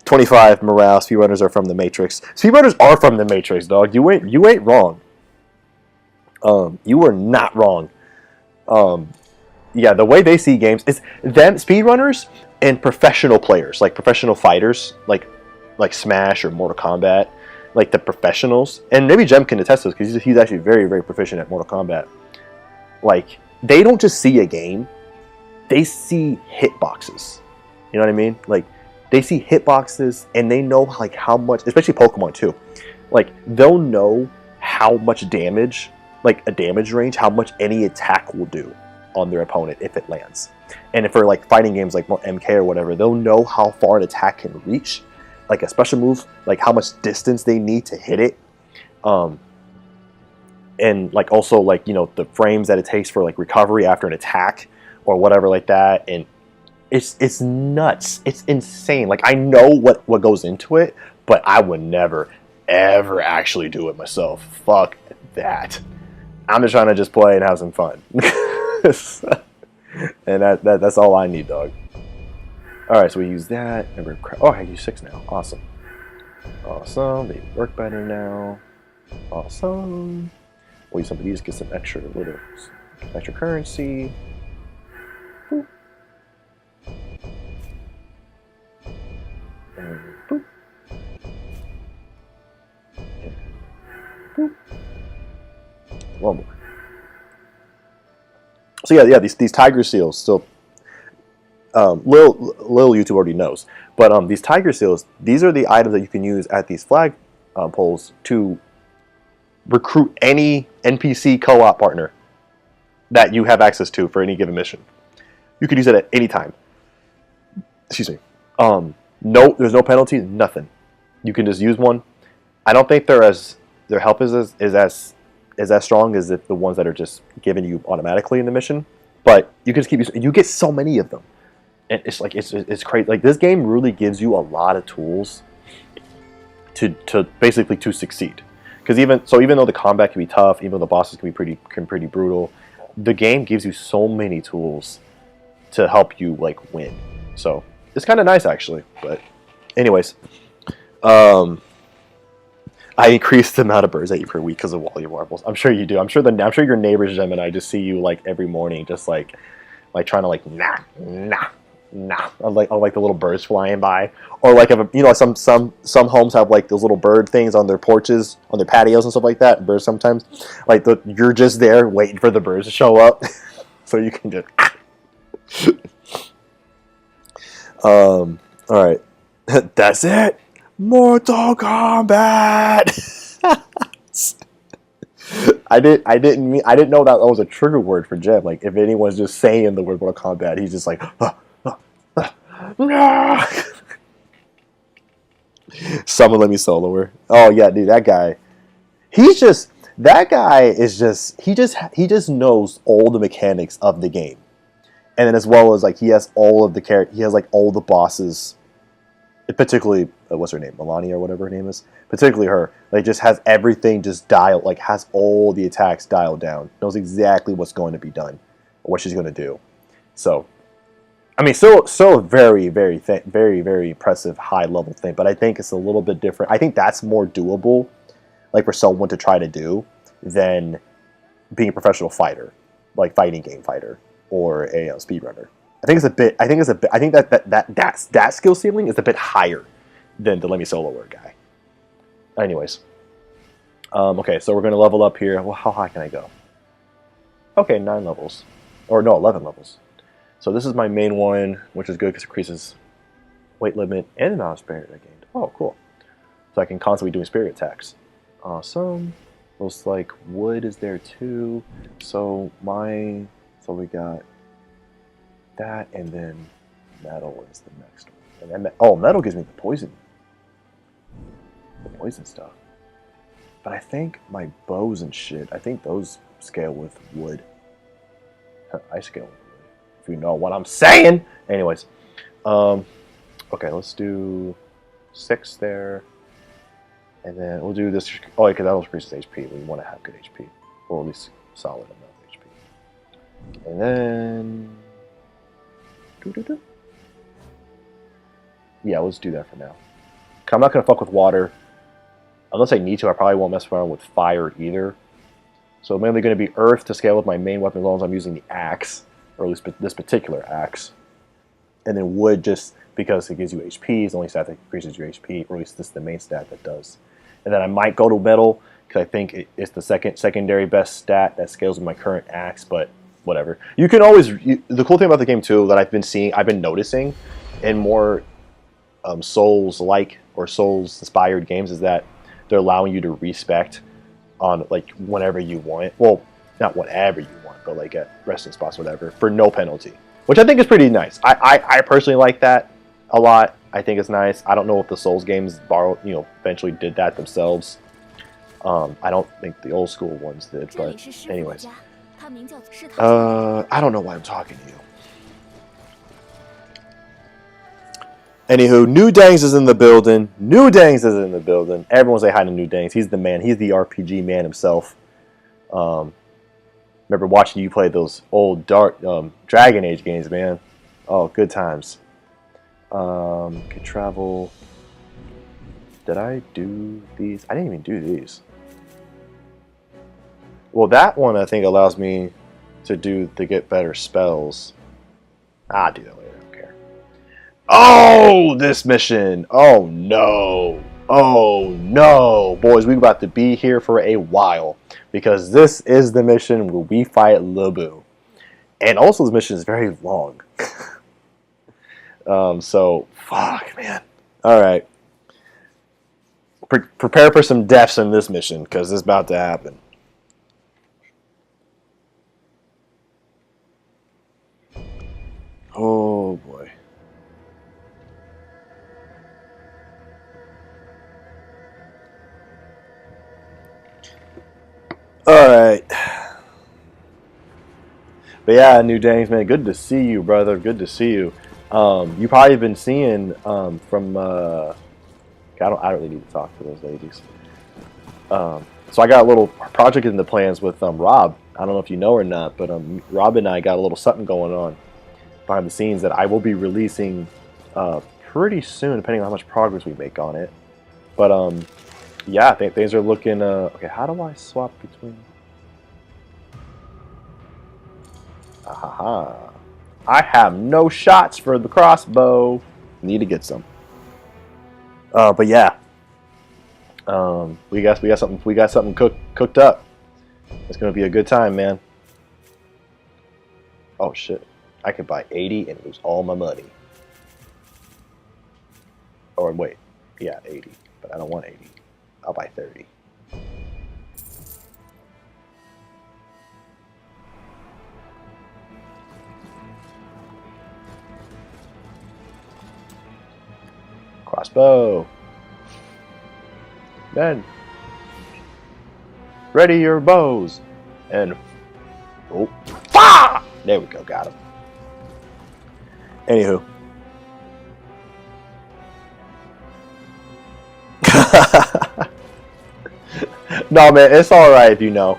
Speaker 1: 25 morale. Speedrunners are from the Matrix. Speedrunners are from the Matrix, dog. You ain't wrong. You were not wrong. Yeah, the way they see games is them speedrunners and professional players, like professional fighters, like Smash or Mortal Kombat, like the professionals. And maybe Jem can attest to this, because he's actually very, very proficient at Mortal Kombat. Like, they don't just see a game, they see hitboxes. You know what I mean? Like, they see hitboxes, and they know, like, how much, especially Pokemon too, like, they'll know how much damage, like a damage range, how much any attack will do on their opponent if it lands. And if for like fighting games like MK or whatever, they'll know how far an attack can reach, like a special move, like how much distance they need to hit it. And like also, like, you know, the frames that it takes for like recovery after an attack or whatever like that. And it's nuts. It's insane. Like, I know what goes into it, but I would never ever actually do it myself. Fuck that. I'm just trying to just play and have some fun. And that's all I need, dog. Alright, so we use that. Oh, I use 6 now. Awesome. Awesome. They work better now. Awesome. We'll use some of these, get some extra currency. Boop. And boop. And boop. One more. So yeah, these tiger seals still. Lil YouTube already knows, but these tiger seals, these are the items that you can use at these flag poles to recruit any NPC co-op partner that you have access to for any given mission. You can use it at any time. Excuse me. No, there's no penalty, nothing. You can just use one. I don't think their help is as strong as if the ones that are just given you automatically in the mission. But you can just keep using. You get so many of them, and it's like it's crazy. Like, this game really gives you a lot of tools to basically to succeed. Because even though the combat can be tough, even though the bosses can be pretty brutal, the game gives you so many tools to help you like win. So it's kind of nice, actually. But anyways, I increased the amount of birds I eat per week because of Wally Warbles. I'm sure you do. I'm sure your neighbors, Gemini, just see you like every morning, just like trying to like nah. I like the little birds flying by, or like some homes have like those little bird things on their porches, on their patios and stuff like that. Birds sometimes, like you're just there waiting for the birds to show up, so you can just. All right, that's it. Mortal Kombat. I didn't know that was a trigger word for Jem. Like, if anyone's just saying the word Mortal Kombat, he's just like. No. Someone let me solo her. Oh yeah, dude, that guy. He's just that guy is just he just knows all the mechanics of the game, and then as well as like he has all of the character. He has like all the bosses, particularly what's her name, Melania or whatever her name is. Particularly her, like just has everything just dialed, like has all the attacks dialed down. Knows exactly what's going to be done, or what she's going to do. So, I mean, still a very, very, very impressive high level thing. But I think it's a little bit different. I think that's more doable, like for someone to try to do, than being a professional fighter, like fighting game fighter or a speedrunner. I think it's a bit. I think that skill ceiling is a bit higher than the Let Me Solo Her guy. Anyways, okay, so we're gonna level up here. Well, how high can I go? Okay, 9 levels, or no, 11 levels. So this is my main one, which is good because it increases weight limit and the amount of spirit I gained. Oh, cool. So I can constantly doing spirit attacks. Awesome. Looks like wood is there too. So we got that, and then metal is the next one. And then, oh, metal gives me the poison stuff. But I think my bows and shit, I think those scale with wood. I scale with wood, if you know what I'm saying. Anyways, okay, let's do 6 there, and then we'll do this. Oh, because that increases HP. We want to have good HP, or at least solid amount of HP. And then, yeah, let's do that for now. I'm not gonna fuck with water. Unless I need to, I probably won't mess around with fire either. So mainly going to be earth to scale with my main weapon as long as I'm using the axe, or at least this particular axe. And then wood just because it gives you HP, is the only stat that increases your HP, or at least this is the main stat that does. And then I might go to metal, because I think it's the secondary best stat that scales with my current axe, but whatever. You can always, the cool thing about the game too that I've been noticing in more Souls-like or Souls-inspired games is that they're allowing you to respect on like whenever you want. Well, not whenever you want, but like at resting spots, or whatever, for no penalty, which I think is pretty nice. I personally like that a lot. I think it's nice. I don't know if the Souls games eventually did that themselves. I don't think the old school ones did, but anyways. I don't know why I'm talking to you. Anywho, New Dangs is in the building. New Dangs is in the building. Everyone say hi to New Dangs. He's the man. He's the RPG man himself. Remember watching you play those old dark Dragon Age games, man. Oh, good times. Could travel. Did I do these? I didn't even do these. Well, that one I think allows me to get better spells. I'll do that later. Oh, this mission. Oh, no. Oh, no. Boys, we're about to be here for a while. Because this is the mission where we fight Lubu. And also this mission is very long. So, fuck, man. Alright. Prepare for some deaths in this mission, because it's about to happen. Oh, boy. Alright. But yeah, New Dangs, man, good to see you, brother. Good to see you. You probably been seeing from I don't really need to talk to those ladies. So I got a little project in the plans with Rob. I don't know if you know or not, but Rob and I got a little something going on behind the scenes that I will be releasing pretty soon, depending on how much progress we make on it. But yeah, things are looking. Okay, how do I swap between? Ahaha. I have no shots for the crossbow. Need to get some. But yeah. We got something cooked up. It's gonna be a good time, man. Oh shit. I could buy 80 and lose all my money. Or wait. Yeah, 80. But I don't want 80. I'll buy 30. Crossbow. Men, ready your bows. And oh, ah! There we go, got him. Anywho. No, man, it's all right if you know.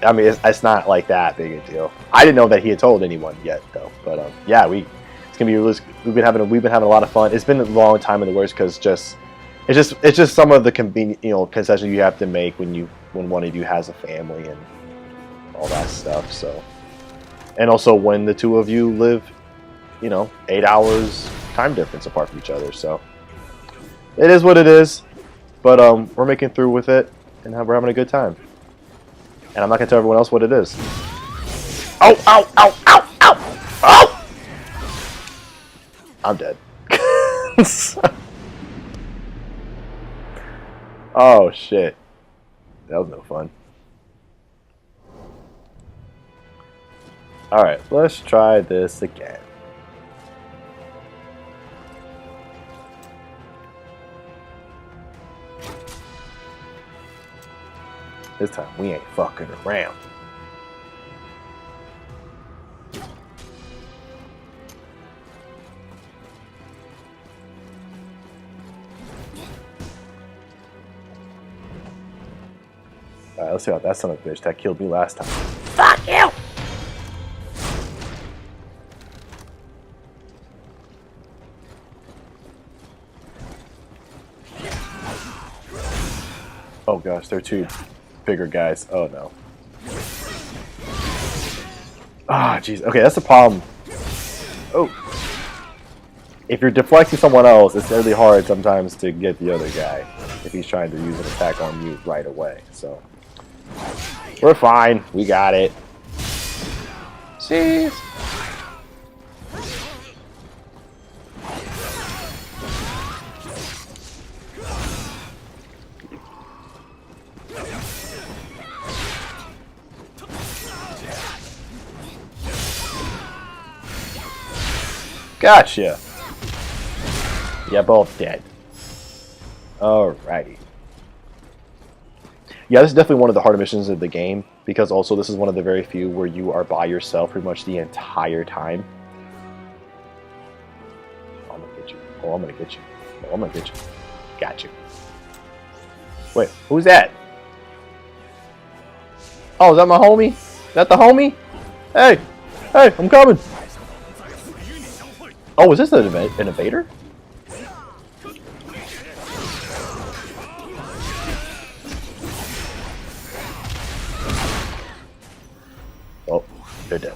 Speaker 1: I mean, it's not like that big a deal. I didn't know that he had told anyone yet, though. But yeah, we've been having a lot of fun. It's been a long time in the works because it's just some of the convenient, concessions you have to make when one of you has a family and all that stuff. So, and also when the two of you live, 8 hours time difference apart from each other. So it is what it is. But we're making through with it, and we're having a good time. And I'm not gonna tell everyone else what it is. Oh! Ow! Ow! Ow! Ow! Ow! I'm dead. Oh shit! That was no fun. All right, let's try this again. This time we ain't fucking around. Alright, let's see how that son of a bitch that killed me last time. Fuck you! Oh gosh, they're two bigger guys. Oh no. Ah, jeez. Okay, that's the problem. Oh. If you're deflecting someone else, it's really hard sometimes to get the other guy if he's trying to use an attack on you right away. So we're fine. We got it. See? Gotcha. You're both dead. Alrighty. Yeah, this is definitely one of the harder missions of the game, because also this is one of the very few where you are by yourself pretty much the entire time. Oh, I'm gonna get you. Oh, I'm gonna get you. Oh, I'm gonna get you. Got you. Wait, who's that? Oh, is that my homie? Is that the homie? Hey! Hey, I'm coming! Oh, is this an invader? Oh, they're dead.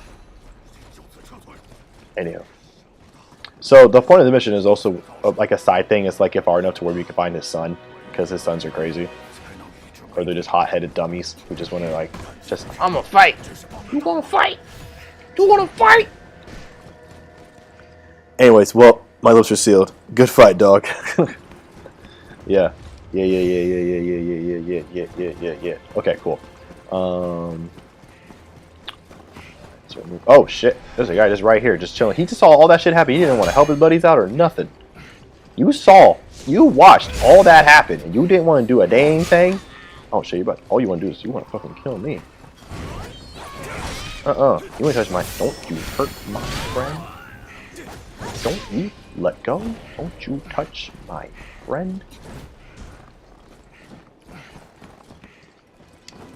Speaker 1: Anyhow. So the point of the mission is also like a side thing. It's like far enough to where we can find his son, because his sons are crazy. Or they're just hot-headed dummies who just want to I'm gonna fight! You wanna fight? You wanna fight? Anyways, well, my lips are sealed. Good fight, dog. Yeah. Yeah. Okay, cool. Oh shit! There's a guy just right here, just chilling. He just saw all that shit happen. He didn't want to help his buddies out or nothing. You watched all that happen, and you didn't want to do a dang thing. Oh shit! All you want to do is you want to fucking kill me. You want to touch my? Don't you hurt my friend? Don't you let go? Don't you touch my friend?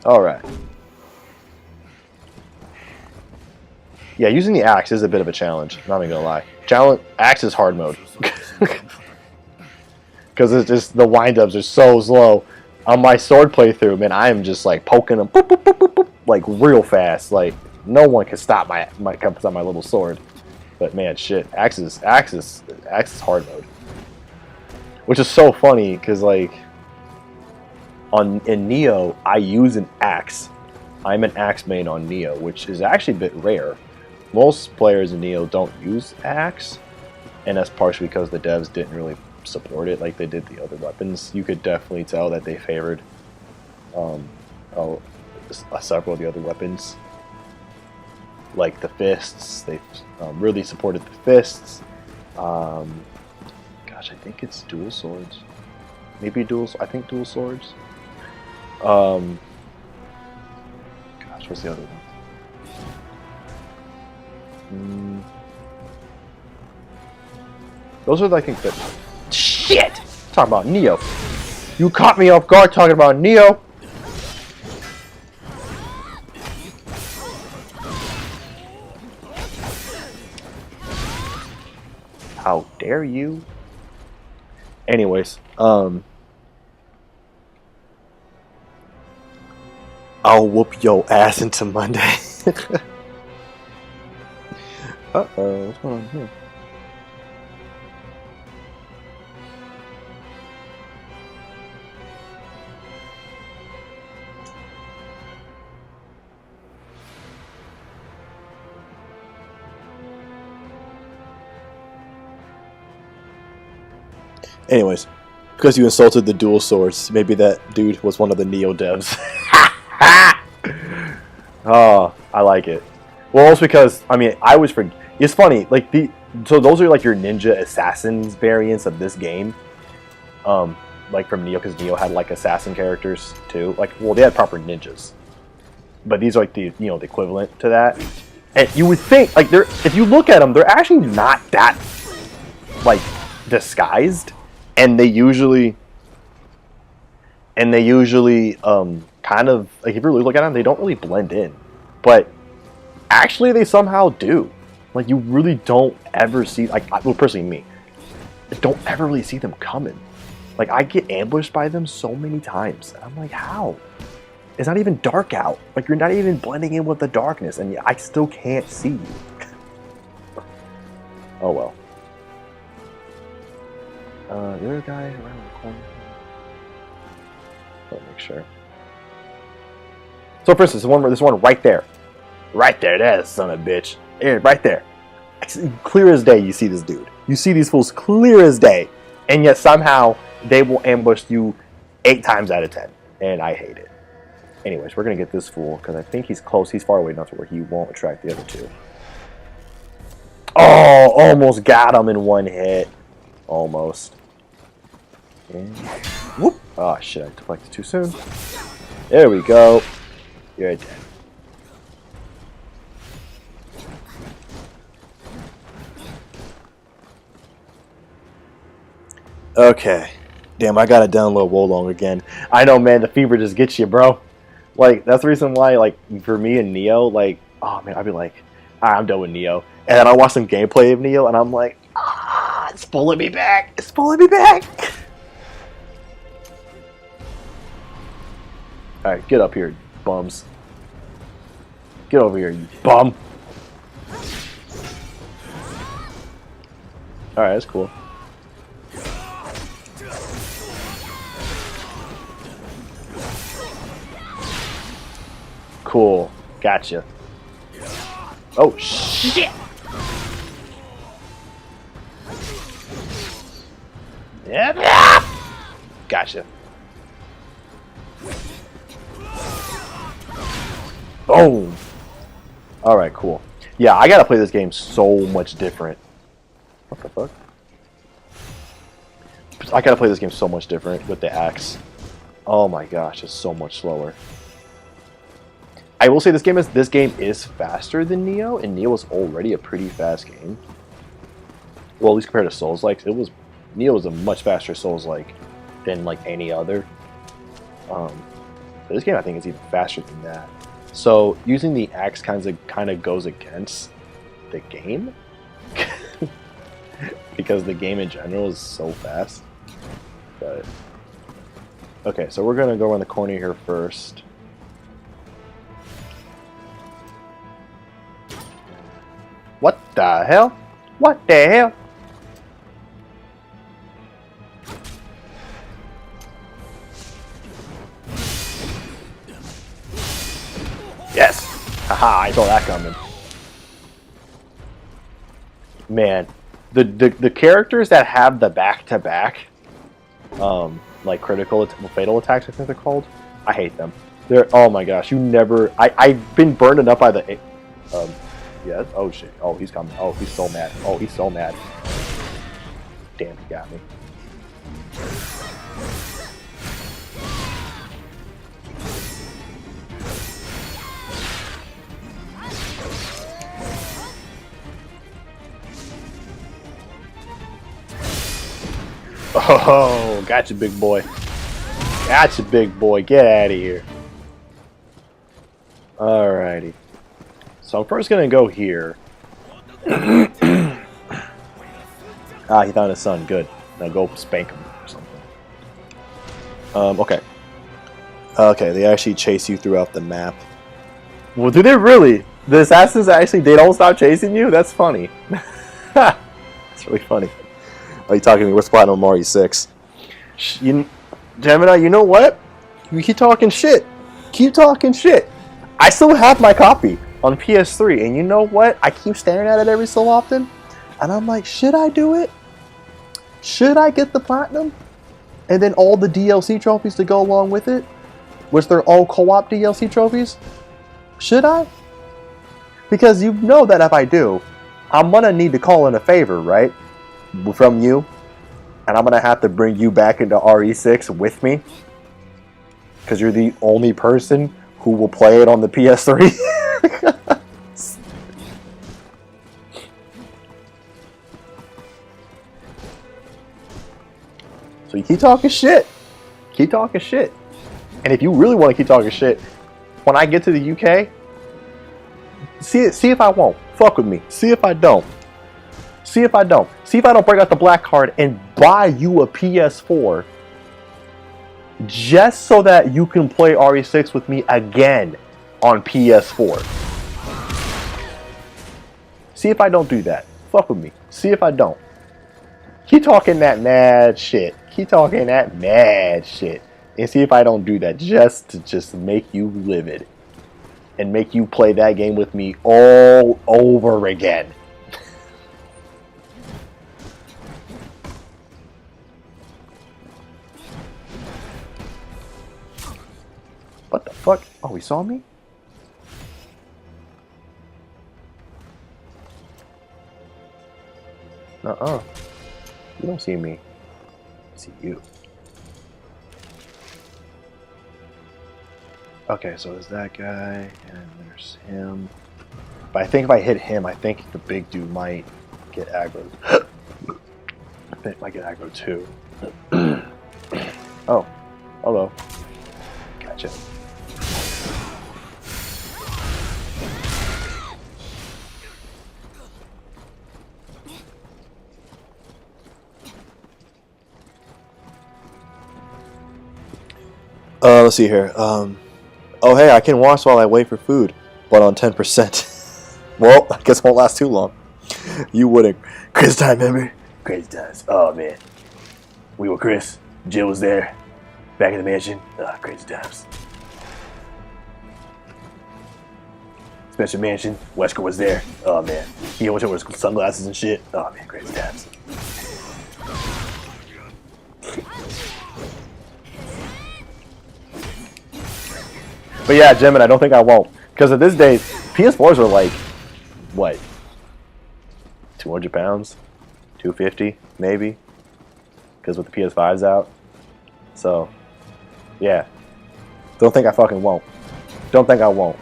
Speaker 1: Alright. Yeah, using the axe is a bit of a challenge, not even gonna lie. Axe is hard mode. Because it's just, the wind-ups are so slow. On my sword playthrough, man, I am just like poking them, boop, boop, boop, boop, boop, like real fast. Like, no one can stop my little sword. But man, shit, axe is hard mode, which is so funny because like in Nioh, I use an axe. I'm an axe main on Nioh, which is actually a bit rare. Most players in Nioh don't use axe, and that's partially because the devs didn't really support it like they did the other weapons. You could definitely tell that they favored several of the other weapons. Like the fists, they really supported the fists. Gosh, I think it's dual swords. Maybe dual. I think dual swords. Gosh, what's the other one? Those are, I think, the shit. Talking about Nioh. You caught me off guard talking about Nioh. How dare you? Anyways, I'll whoop your ass into Monday. Uh-oh, what's going on here? Anyways, because you insulted the dual swords, maybe that dude was one of the Nioh devs. Oh, I like it. Well, also because, I mean, I was for. It's funny, like so those are like your ninja assassins variants of this game. Like from Nioh, because Nioh had like assassin characters too. Like, well, they had proper ninjas, but these are like the the equivalent to that. And you would think like they're, if you look at them, they're actually not that like disguised. And they usually kind of, like, if you really look at them, they don't really blend in. But actually, they somehow do. Like, you really don't ever see, like, well, personally, me, I don't ever really see them coming. Like, I get ambushed by them so many times. And I'm like, how? It's not even dark out. Like, you're not even blending in with the darkness. And I still can't see you. Oh, well. The other guy around the corner. Let me make sure. So, for instance, this one right there. Right there, that son of a bitch. Yeah, right there. Clear as day, you see this dude. You see these fools clear as day. And yet, somehow, they will ambush you 8 times out of 10. And I hate it. Anyways, we're going to get this fool, because I think he's close. He's far away enough to where he won't attract the other two. Oh, almost got him in one hit. Almost. And whoop. Oh, shit, I deflected too soon. There we go. You're dead. Okay. Damn, I gotta download Wolong again. I know, man, the fever just gets you, bro. Like, that's the reason why, like, for me and Nioh, like, oh, man, I'd be like, I'm done with Nioh. And then I watch some gameplay of Nioh, and I'm like, it's pulling me back. It's pulling me back. Alright, get up here, bums. Get over here, you bum. Alright, that's cool. Cool. Gotcha. Oh, shit! Yep. Gotcha. Boom! Alright, cool. Yeah, I gotta play this game so much different. What the fuck? I gotta play this game so much different with the axe. Oh my gosh, it's so much slower. I will say this game is faster than Nioh, and Nioh was already a pretty fast game. Well, at least compared to Souls-like, Nioh was a much faster Souls-like than like any other. But this game I think is even faster than that. So using the axe kind of goes against the game because the game in general is so fast. But okay, so we're gonna go around the corner here first. What the hell? What the hell? Yes! Haha, I saw that coming. Man, the characters that have the back-to-back, like critical, fatal attacks, I think they're called. I hate them. They're, oh my gosh, you never. I've been burned enough by the. Yeah. Oh shit. Oh, he's coming. Oh, he's so mad. Oh, he's so mad. Damn, he got me. Oh, gotcha, big boy. Gotcha, big boy. Get out of here. Alrighty. So I'm first gonna go here. Ah, he found his son. Good. Now go spank him or something. Okay. Okay, they actually chase you throughout the map. Well, do they really? The assassins actually, they don't stop chasing you? That's funny. That's really funny. Are you talking to me? Where's Platinum Mario 6? Gemini, you know what? You keep talking shit. Keep talking shit. I still have my copy on PS3, and you know what? I keep staring at it every so often, and I'm like, should I do it? Should I get the Platinum? And then all the DLC trophies to go along with it? Which they're all co-op DLC trophies? Should I? Because you know that if I do, I'm gonna need to call in a favor, right? From you. And I'm gonna have to bring you back into RE6 with me. Because you're the only person who will play it on the PS3. So you keep talking shit. Keep talking shit. And if you really want to keep talking shit, when I get to the UK, see if I won't. Fuck with me. See if I don't. See if I don't. See if I don't break out the black card and buy you a PS4 just so that you can play RE6 with me again on PS4. See if I don't do that. Fuck with me. See if I don't. Keep talking that mad shit. Keep talking that mad shit. And see if I don't do that just to make you livid. And make you play that game with me all over again. What the fuck? Oh, he saw me? Uh-uh. You don't see me. I see you. Okay, so there's that guy, and there's him. But I think if I hit him, I think the big dude might get aggroed. I think might get aggro too. Oh, hello. Gotcha. Let's see here. Oh, hey, I can watch while I wait for food, but on 10%. Well, I guess it won't last too long. You wouldn't. Chris time, remember? Crazy times. Oh, man. We were Chris. Jill was there. Back in the mansion. Crazy times. Special mansion. Wesker was there. Oh, man. He always wears sunglasses and shit. Oh, man. Crazy times. But yeah, Gemini, I don't think I won't. Because at this day, PS4s are like, what? 200 pounds? 250, maybe? Because with the PS5's out. So, yeah. Don't think I fucking won't. Don't think I won't.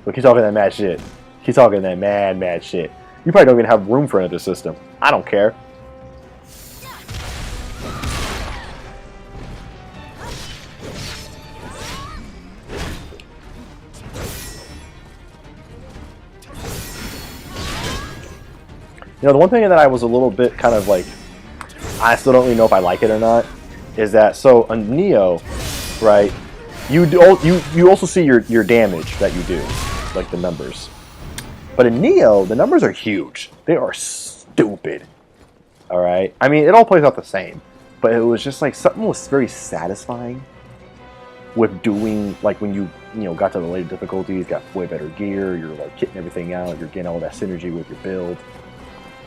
Speaker 1: But keep talking that mad shit. Keep talking that mad shit. You probably don't even have room for another system. I don't care. You know, the one thing that I was a little bit kind of like, I still don't really know if I like it or not, is that, so on Nioh, right, you also see your damage that you do, like the numbers. But in Nioh, the numbers are huge. They are stupid. Alright? I mean, it all plays out the same. But it was just like, something was very satisfying with doing, like when you got to the later difficulties, got way better gear, you're like kitting everything out, you're getting all that synergy with your build.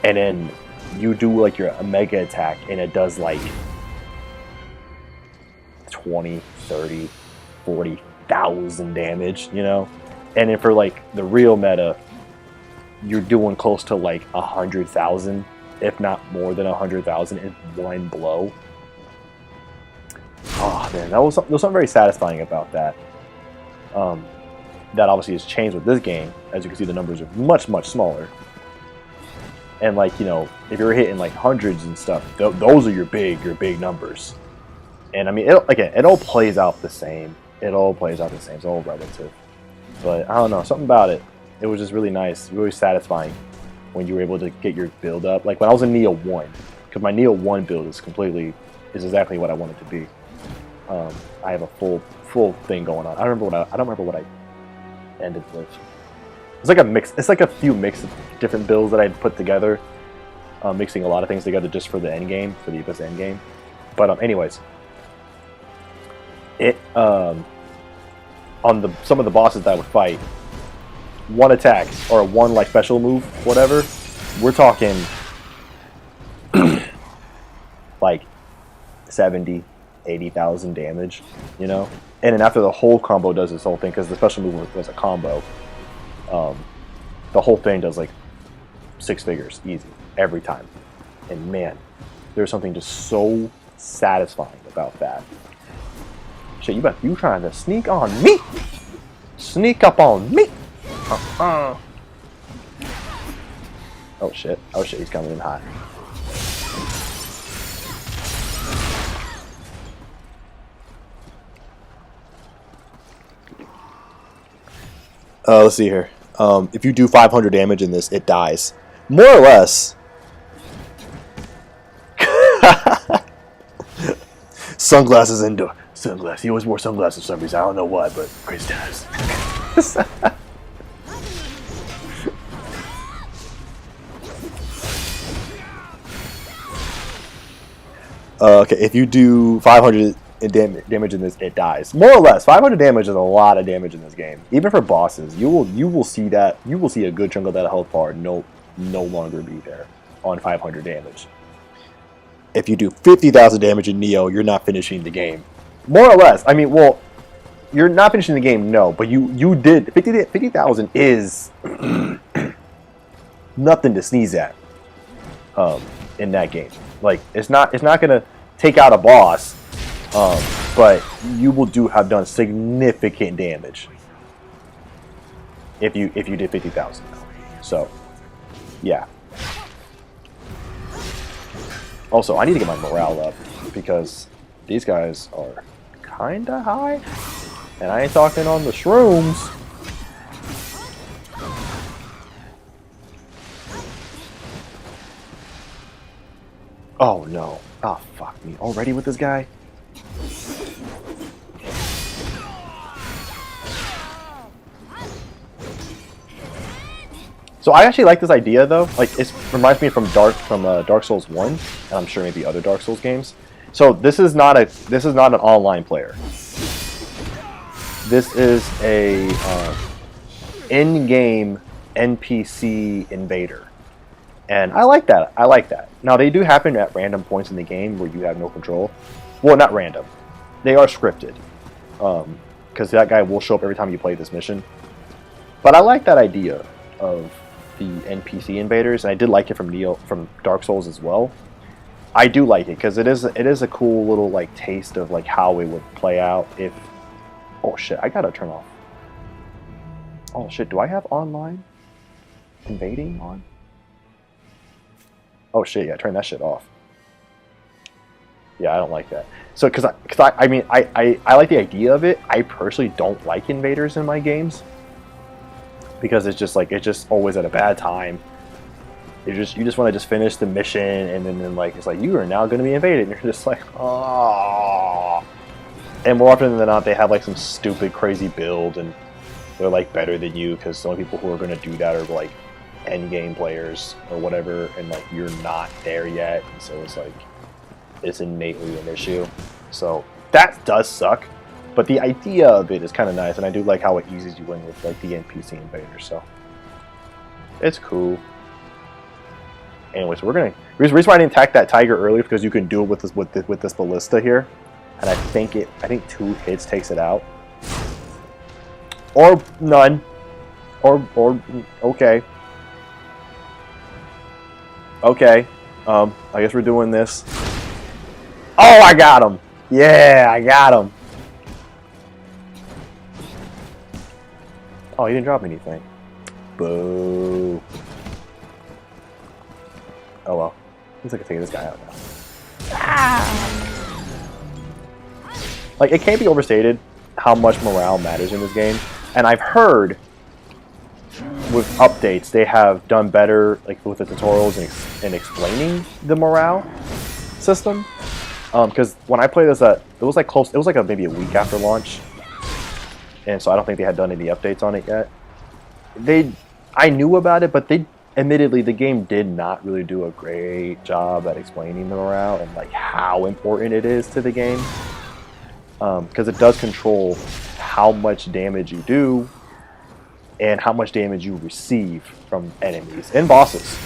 Speaker 1: And then you do like your mega attack and it does like 20, 30, 40,000 damage, you know? And then for like the real meta, you're doing close to like 100,000, if not more than 100,000 in one blow. Oh man, there was something very satisfying about that. That obviously has changed with this game. As you can see, the numbers are much, much smaller. And like, you know, if you're hitting like hundreds and stuff, those are your big numbers. And I mean, it all plays out the same. It all plays out the same. It's all relative. But I don't know, something about it. It was just really nice, really satisfying when you were able to get your build up. Like when I was in Nioh 1, because my Nioh 1 build is exactly what I want it to be. I have a full thing going on. I don't remember what I ended with. It's like a mix. It's like a few mix of different builds that I put together, mixing a lot of things together just for the end game, for the Abyss end game. But anyways, on some of the bosses that I would fight, one attack or one like special move, whatever, we're talking like 70, 80,000 damage, you know. And then after the whole combo does this whole thing, because the special move was a combo. The whole thing does like 6 figures easy every time, and man, there's something just so satisfying about that. Shit, you trying to sneak on me? Sneak up on me? Oh shit! Oh shit! He's coming in hot. Let's see here. If you do 500 damage in this, it dies. More or less. Sunglasses indoor. Sunglasses. He always wore sunglasses for some reason. I don't know why, but Chris does. Okay, if you do 500 damage in this, it dies. More or less, 500 damage is a lot of damage in this game. Even for bosses, you will see that. You will see a good chunk of that health bar no longer be there on 500 damage. If you do 50,000 damage in Nioh, you're not finishing the game. More or less. I mean, well, you're not finishing the game, no, but you did 50,000 is nothing to sneeze at in that game. Like it's not gonna take out a boss. But you will have done significant damage if you did 50,000. So, yeah. Also, I need to get my morale up because these guys are kinda high, and I ain't talking on the shrooms. Oh no! Oh fuck me! Already with this guy? So I actually like this idea though. Like it reminds me from Dark Souls 1, and I'm sure maybe other Dark Souls games. So this is not an online player. This is a in-game NPC invader, and I like that. I like that. Now they do happen at random points in the game where you have no control. Well, not random. They are scripted, because that guy will show up every time you play this mission. But I like that idea of the NPC invaders, and I did like it from Dark Souls as well. I do like it because it is a cool little like taste of like how it would play out if. Oh shit! I gotta turn off. Oh shit! Do I have online invading on? Oh shit! Yeah, turn that shit off. Yeah, I don't like that. So, because I mean, I like the idea of it. I personally don't like invaders in my games because it's just like always at a bad time. You just want to just finish the mission, and then like it's like you are now going to be invaded, and you're just like, oh. And more often than not, they have like some stupid, crazy build, and they're like better than you because the only people who are going to do that are like end game players or whatever, and like you're not there yet, and so it's like it's innately an issue. So that does suck, but the idea of it is kind of nice, and I do like how it eases you in with like the NPC invaders. So it's cool. Anyway, so the reason why I didn't attack that tiger earlier because you can do it with this ballista here, and I think 2 hits takes it out, or none, or okay. I guess we're doing this. Oh, I got him! Yeah, I got him. Oh, he didn't drop anything. Boo. Oh well. Looks like I can take this guy out now. Ah! Like, it can't be overstated how much morale matters in this game. And I've heard with updates they have done better, like with the tutorials and explaining the morale system. Because when I played this, it was like close. It was like maybe a week after launch, and so I don't think they had done any updates on it yet. I knew about it, but admittedly, the game did not really do a great job at explaining the morale and like how important it is to the game. Because it does control how much damage you do and how much damage you receive from enemies and bosses.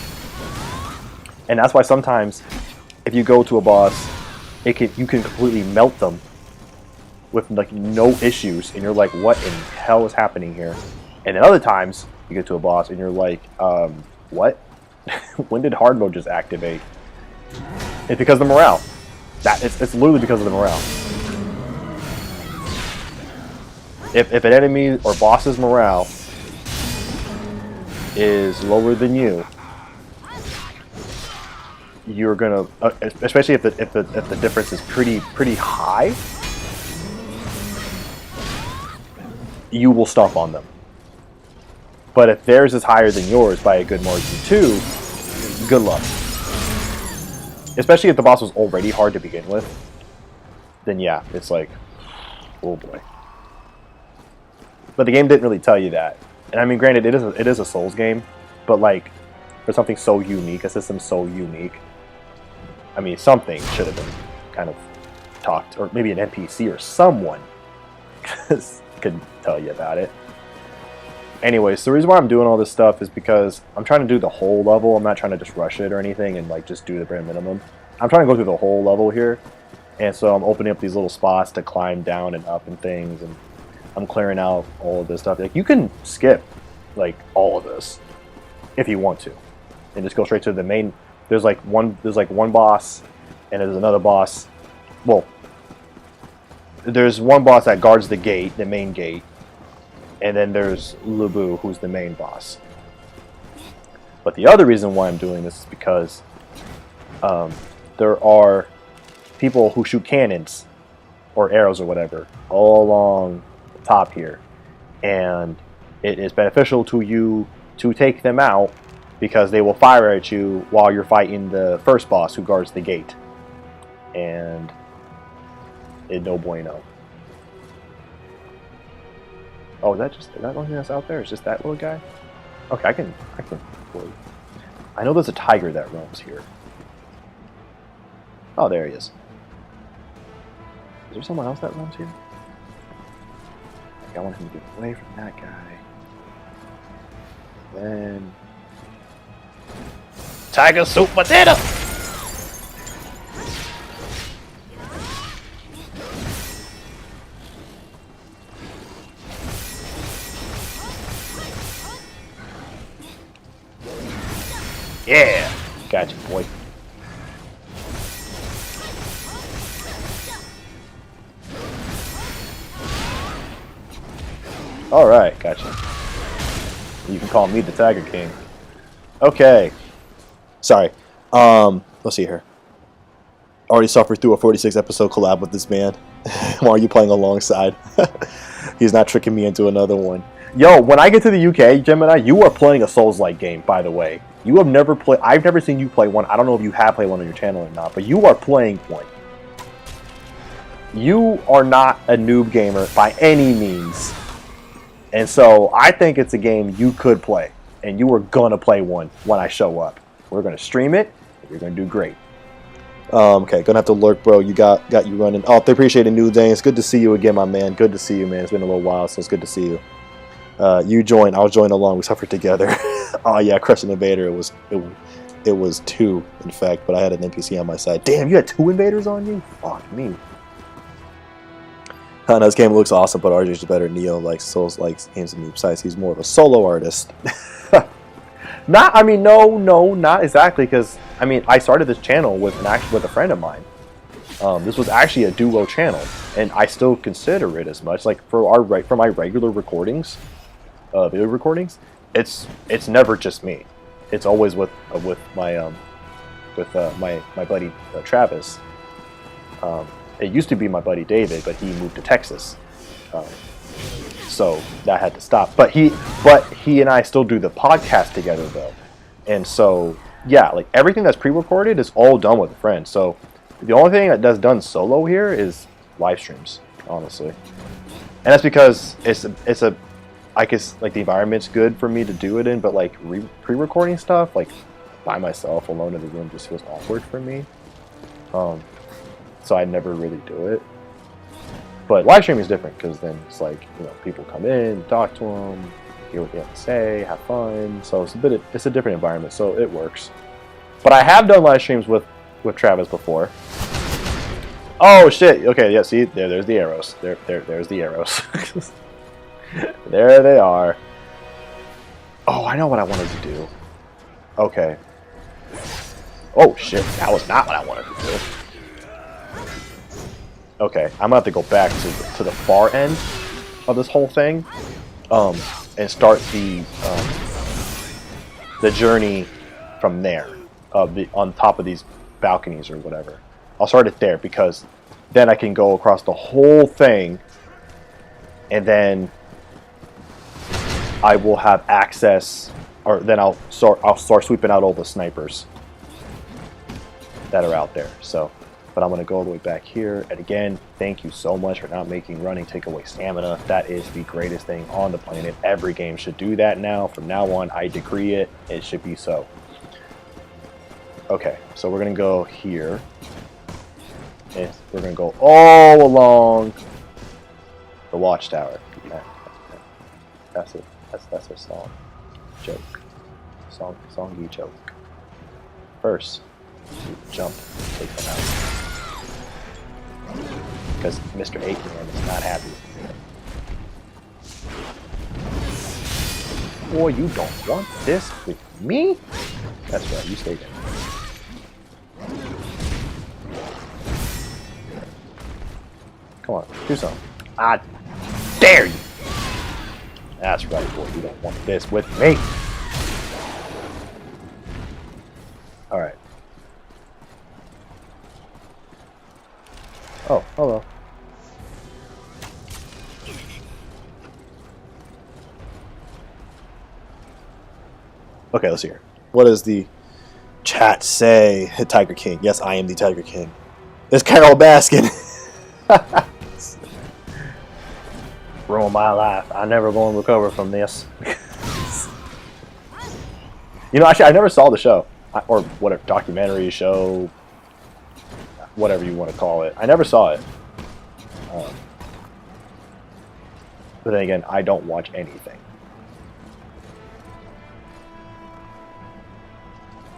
Speaker 1: And that's why sometimes if you go to a boss, you can completely melt them with like no issues, and you're like, what in hell is happening here? And then other times you get to a boss and you're like, what? When did hard mode just activate? It's because of the morale. It's literally because of the morale. If an enemy or boss's morale is lower than you, you're gonna, especially if the difference is pretty high, you will stomp on them. But if theirs is higher than yours by a good margin too, good luck. Especially if the boss was already hard to begin with, then yeah, it's like, oh boy. But the game didn't really tell you that. And I mean, granted, it is a Souls game, but like, for something so unique, a system so unique, I mean, something should have been kind of talked, or maybe an NPC or someone could tell you about it. Anyways, the reason why I'm doing all this stuff is because I'm trying to do the whole level. I'm not trying to just rush it or anything and like just do the bare minimum. I'm trying to go through the whole level here, and so I'm opening up these little spots to climb down and up and things, and I'm clearing out all of this stuff. Like, you can skip like all of this if you want to, and just go straight to the main. There's like one boss, and there's another boss. Well, there's one boss that guards the gate, the main gate, and then there's Lubu, who's the main boss. But the other reason why I'm doing this is because there are people who shoot cannons or arrows or whatever all along the top here, and it is beneficial to you to take them out because they will fire at you while you're fighting the first boss who guards the gate, and it's no bueno. Oh, is that one that's out there? Is just that little guy? Okay, I can. I know there's a tiger that roams here. Oh, there he is. Is there someone else that roams here? I want him to get away from that guy. Then tiger soup potato. Yeah, gotcha, boy. All right, gotcha. You can call me the Tiger King. Okay. Sorry. Let's see here. Already suffered through a 46 episode collab with this man. Why are you playing alongside? He's not tricking me into another one. Yo, when I get to the UK, Gemini, you are playing a Souls-like game, by the way. You have never played. I've never seen you play one. I don't know if you have played one on your channel or not, but you are playing one. You are not a noob gamer by any means. And so I think it's a game you could play, and you are gonna play one when I show up. We're gonna stream it, and you're gonna do great. Okay, gonna have to lurk, bro. You got you running. Oh, they appreciate it, New Day. It's good to see you again, my man. Good to see you, man. It's been a little while, so it's good to see you. You join, I'll join along. We suffered together. Oh yeah, Crushing Invader. It was 2, in fact, but I had an NPC on my side. Damn, you had 2 invaders on you? Fuck me. I know this game looks awesome, but RJ's better. Nioh likes Souls, likes games to me. Besides, he's more of a solo artist. No, not exactly. Because I mean, I started this channel with a friend of mine. This was actually a duo channel, and I still consider it as much. Like for my regular recordings, video recordings, it's never just me. It's always with my with my buddy Travis. It used to be my buddy David, but he moved to Texas, so that had to stop. But he and I still do the podcast together though, and so yeah, like everything that's pre-recorded is all done with a friend. So the only thing that's done solo here is live streams, honestly, and that's because it's a I guess like the environment's good for me to do it in, but like pre-recording stuff like by myself alone in the room just feels awkward for me. So I never really do it. But live streaming is different because then it's like, you know, people come in, talk to them, hear what they have to say, have fun. So it's a different environment, so it works. But I have done live streams with Travis before. Oh shit! Okay, yeah. See, there's the arrows. There's the arrows. There they are. Oh, I know what I wanted to do. Okay. Oh shit! That was not what I wanted to do. Okay, I'm gonna have to go back to the far end of this whole thing, and start the journey from there, on top of these balconies or whatever. I'll start it there because then I can go across the whole thing, and then I will have access, or then I'll start sweeping out all the snipers that are out there. So. But I'm going to go all the way back here. And again, thank you so much for not making running take away stamina. That is the greatest thing on the planet. Every game should do that now. From now on, I decree it. It should be so. Okay, so we're going to go here. And we're going to go all along the watchtower. Okay. That's it. That's a song. Joke. Songy joke. First, jump, take them out. Because Mr. 8-Man is not happy with me. Boy, you don't want this with me? That's right, you stay there. Come on, do something. I dare you! That's right, boy, you don't want this with me. Alright. Oh, hello. Okay, let's hear. What does the chat say? Tiger King. Yes, I am the Tiger King. It's Carol Baskin. Ruin my life. I never going to recover from this. You know, actually, I never saw the show. Or whatever, documentary show. Whatever you want to call it. I never saw it. But then again, I don't watch anything.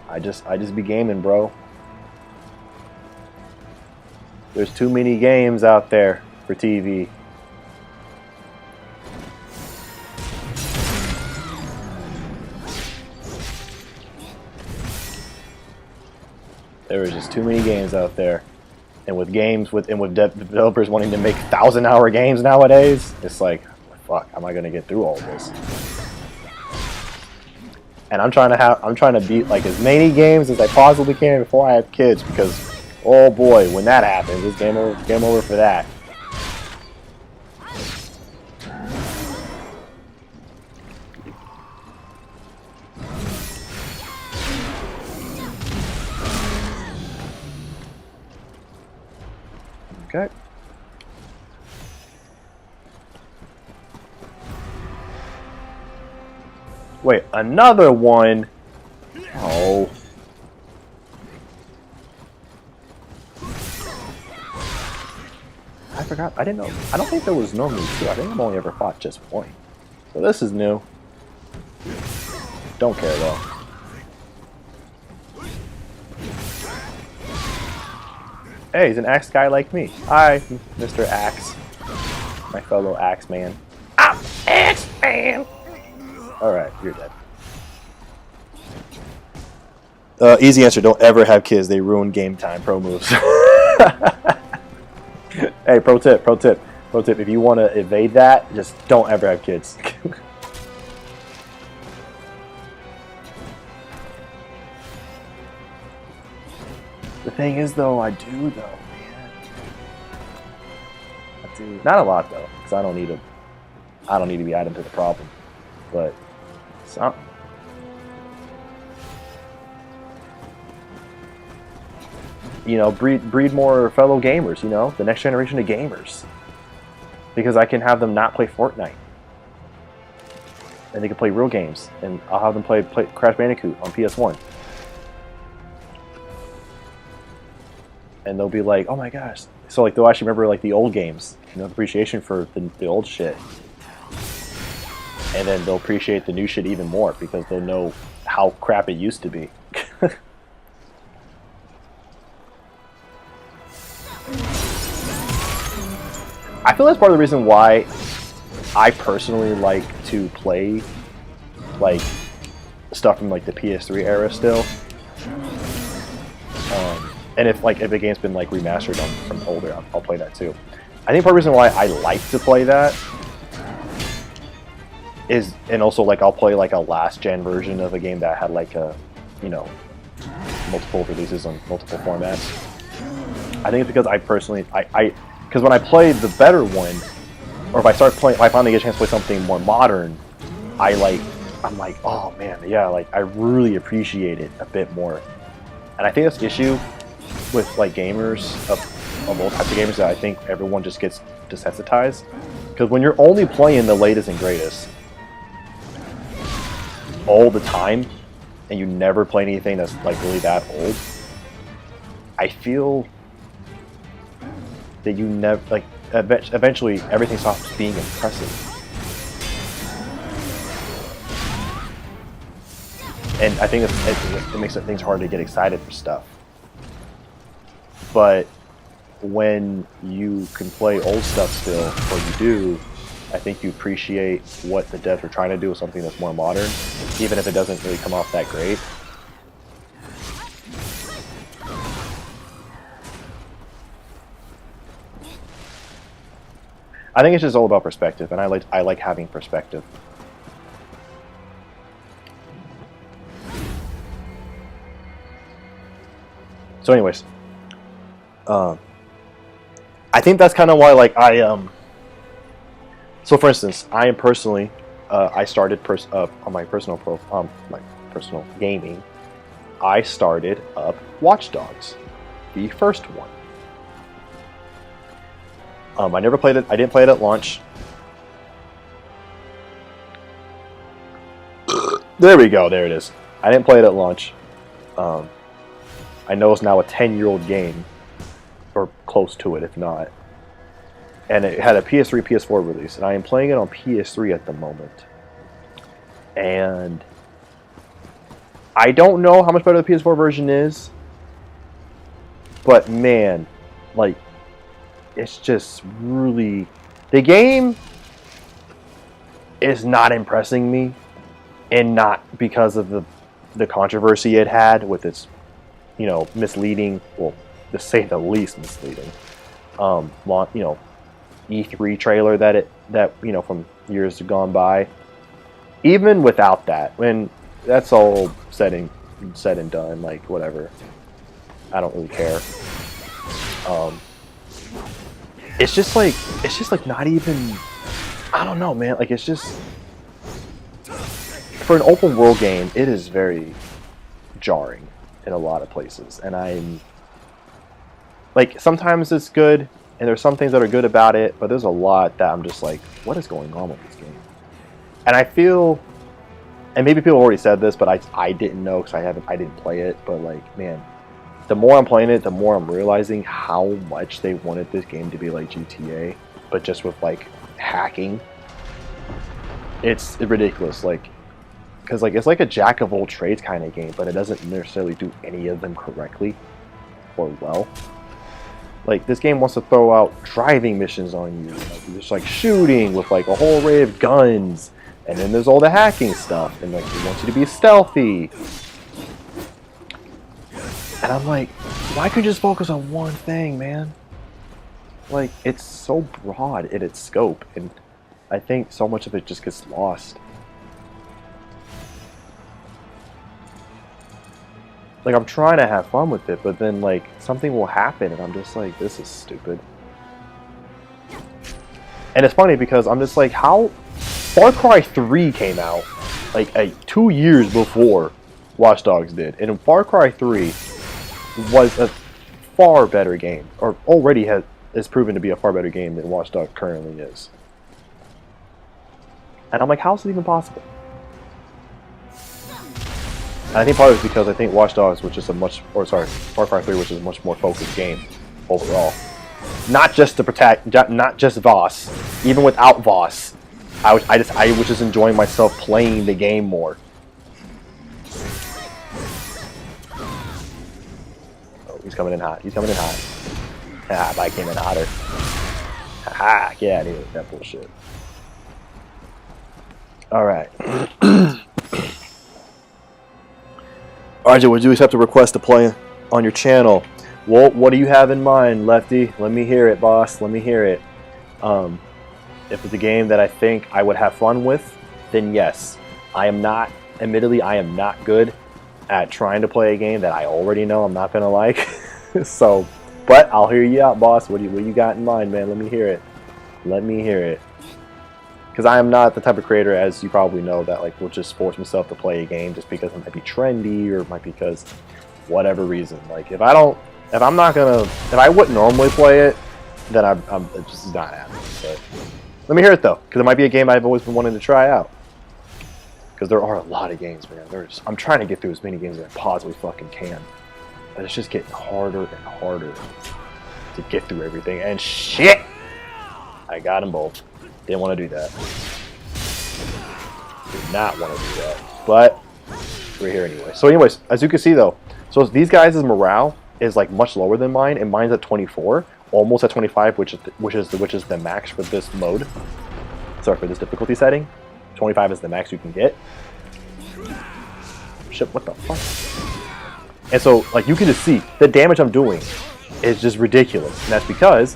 Speaker 1: I just be gaming, bro. There's too many games out there for TV. There are just too many games out there, and with developers wanting to make 1,000-hour games nowadays, it's like, fuck, how am I gonna get through all this? And I'm trying to beat like as many games as I possibly can before I have kids, because oh boy, when that happens, it's game over for that. Okay. Wait, another one? Oh. I forgot. I didn't know. I don't think there was normally two. I think I've only ever fought just one. So this is new. Don't care though. Hey, he's an axe guy like me. Hi, Mr. Axe. My fellow axe man. I'm axe man! Alright, you're dead. Easy answer, don't ever have kids. They ruin game time. Pro moves. Hey, pro tip. If you want to evade that, just don't ever have kids. thing is, though, I do, though, man. I do. Not a lot, though, because I don't need to be adding to the problem. But something. You know, breed more fellow gamers. You know, the next generation of gamers. Because I can have them not play Fortnite, and they can play real games, and I'll have them play Crash Bandicoot on PS1. And they'll be like, "Oh my gosh!" So like they'll actually remember like the old games, you know, the appreciation for the old shit, and then they'll appreciate the new shit even more because they'll know how crap it used to be. I feel that's part of the reason why I personally like to play like stuff from like the PS3 era still. And if a game's been like remastered from older, I'll play that too. I think part of the reason why I like to play that is, and also like I'll play like a last gen version of a game that had like a, you know, multiple releases on multiple formats. I think it's because I personally because when I play the better one, or if I finally get a chance to play something more modern, I'm like, oh man, yeah, like I really appreciate it a bit more. And I think that's the issue with like gamers of all types of gamers, that I think everyone just gets desensitized. Because when you're only playing the latest and greatest all the time, and you never play anything that's like really that old, I feel that you never like eventually everything stops being impressive. And I think it makes things hard to get excited for stuff. But when you can play old stuff still, or you do, I think you appreciate what the devs are trying to do with something that's more modern, even if it doesn't really come off that great. I think it's just all about perspective, and I like having perspective. So anyways, I think that's kind of why, like, so for instance, I am personally, I started on my personal gaming, I started up Watch Dogs, the first one. I never played it. I didn't play it at launch. There we go. There it is. I didn't play it at launch. I know it's now a 10-year-old game, or close to it, if not. And it had a PS3, PS4 release, and I am playing it on PS3 at the moment. And I don't know how much better the PS4 version is, but man, like, it's just really... The game is not impressing me, and not because of the controversy it had with its, you know, misleading, well, to say the least misleading, you know, E3 trailer that you know, from years gone by. Even without that, when that's all said and done, like, whatever, I don't really care. It's just like not even, I don't know, man. Like, it's just, for an open world game, it is very jarring in a lot of places. And I'm like, sometimes it's good, and there's some things that are good about it, but there's a lot that I'm just like, what is going on with this game? And I feel, and maybe people already said this, but I didn't know because I didn't play it. But like, man, the more I'm playing it, the more I'm realizing how much they wanted this game to be like GTA, but just with like hacking. It's ridiculous, like, because like it's like a jack of all trades kind of game, but it doesn't necessarily do any of them correctly or well. Like, this game wants to throw out driving missions on you, like, there's like shooting with like a whole array of guns, and then there's all the hacking stuff, and like it wants you to be stealthy. And I'm like, why couldn't you just focus on one thing, man? Like, it's so broad in its scope, and I think so much of it just gets lost. like I'm trying to have fun with it, but then like something will happen and I'm just like, this is stupid. And it's funny because I'm just like, how Far Cry 3 came out like 2 years before Watch Dogs did, and Far Cry 3 was a far better game, or already has proven to be a far better game than Watch Dogs currently is. And I'm like, how is it even possible? And I think part of it is because I think Watch Dogs, which is Far Cry 3, which is a much more focused game overall. Not just to protect, not just Voss. Even without Voss, I was just enjoying myself playing the game more. Oh, he's coming in hot. He's coming in hot. Ah, but I came in hotter. Haha, get out of here with that bullshit. Alright. RJ, would you accept a request to play on your channel? Well, what do you have in mind, Lefty? Let me hear it, boss. Let me hear it. If it's a game that I think I would have fun with, then yes. Admittedly, I am not good at trying to play a game that I already know I'm not going to like. So, but I'll hear you out, boss. What do you got in mind, man? Let me hear it. Let me hear it. Because I am not the type of creator, as you probably know, that like will just force myself to play a game just because it might be trendy or it might be because whatever reason. Like if I wouldn't normally play it, then I'm just not happening. But let me hear it though, because it might be a game I've always been wanting to try out. Because there are a lot of games, man. I'm trying to get through as many games as I possibly fucking can, but it's just getting harder and harder to get through everything. And shit, I got them both. Didn't want to do that. Did not want to do that. But we're here anyway. So anyways, as you can see though, so these guys' morale is like much lower than mine, and mine's at 24, almost at 25, which is the max for this mode. Sorry, for this difficulty setting. 25 is the max you can get. Shit, what the fuck? And so like you can just see the damage I'm doing is just ridiculous, and that's because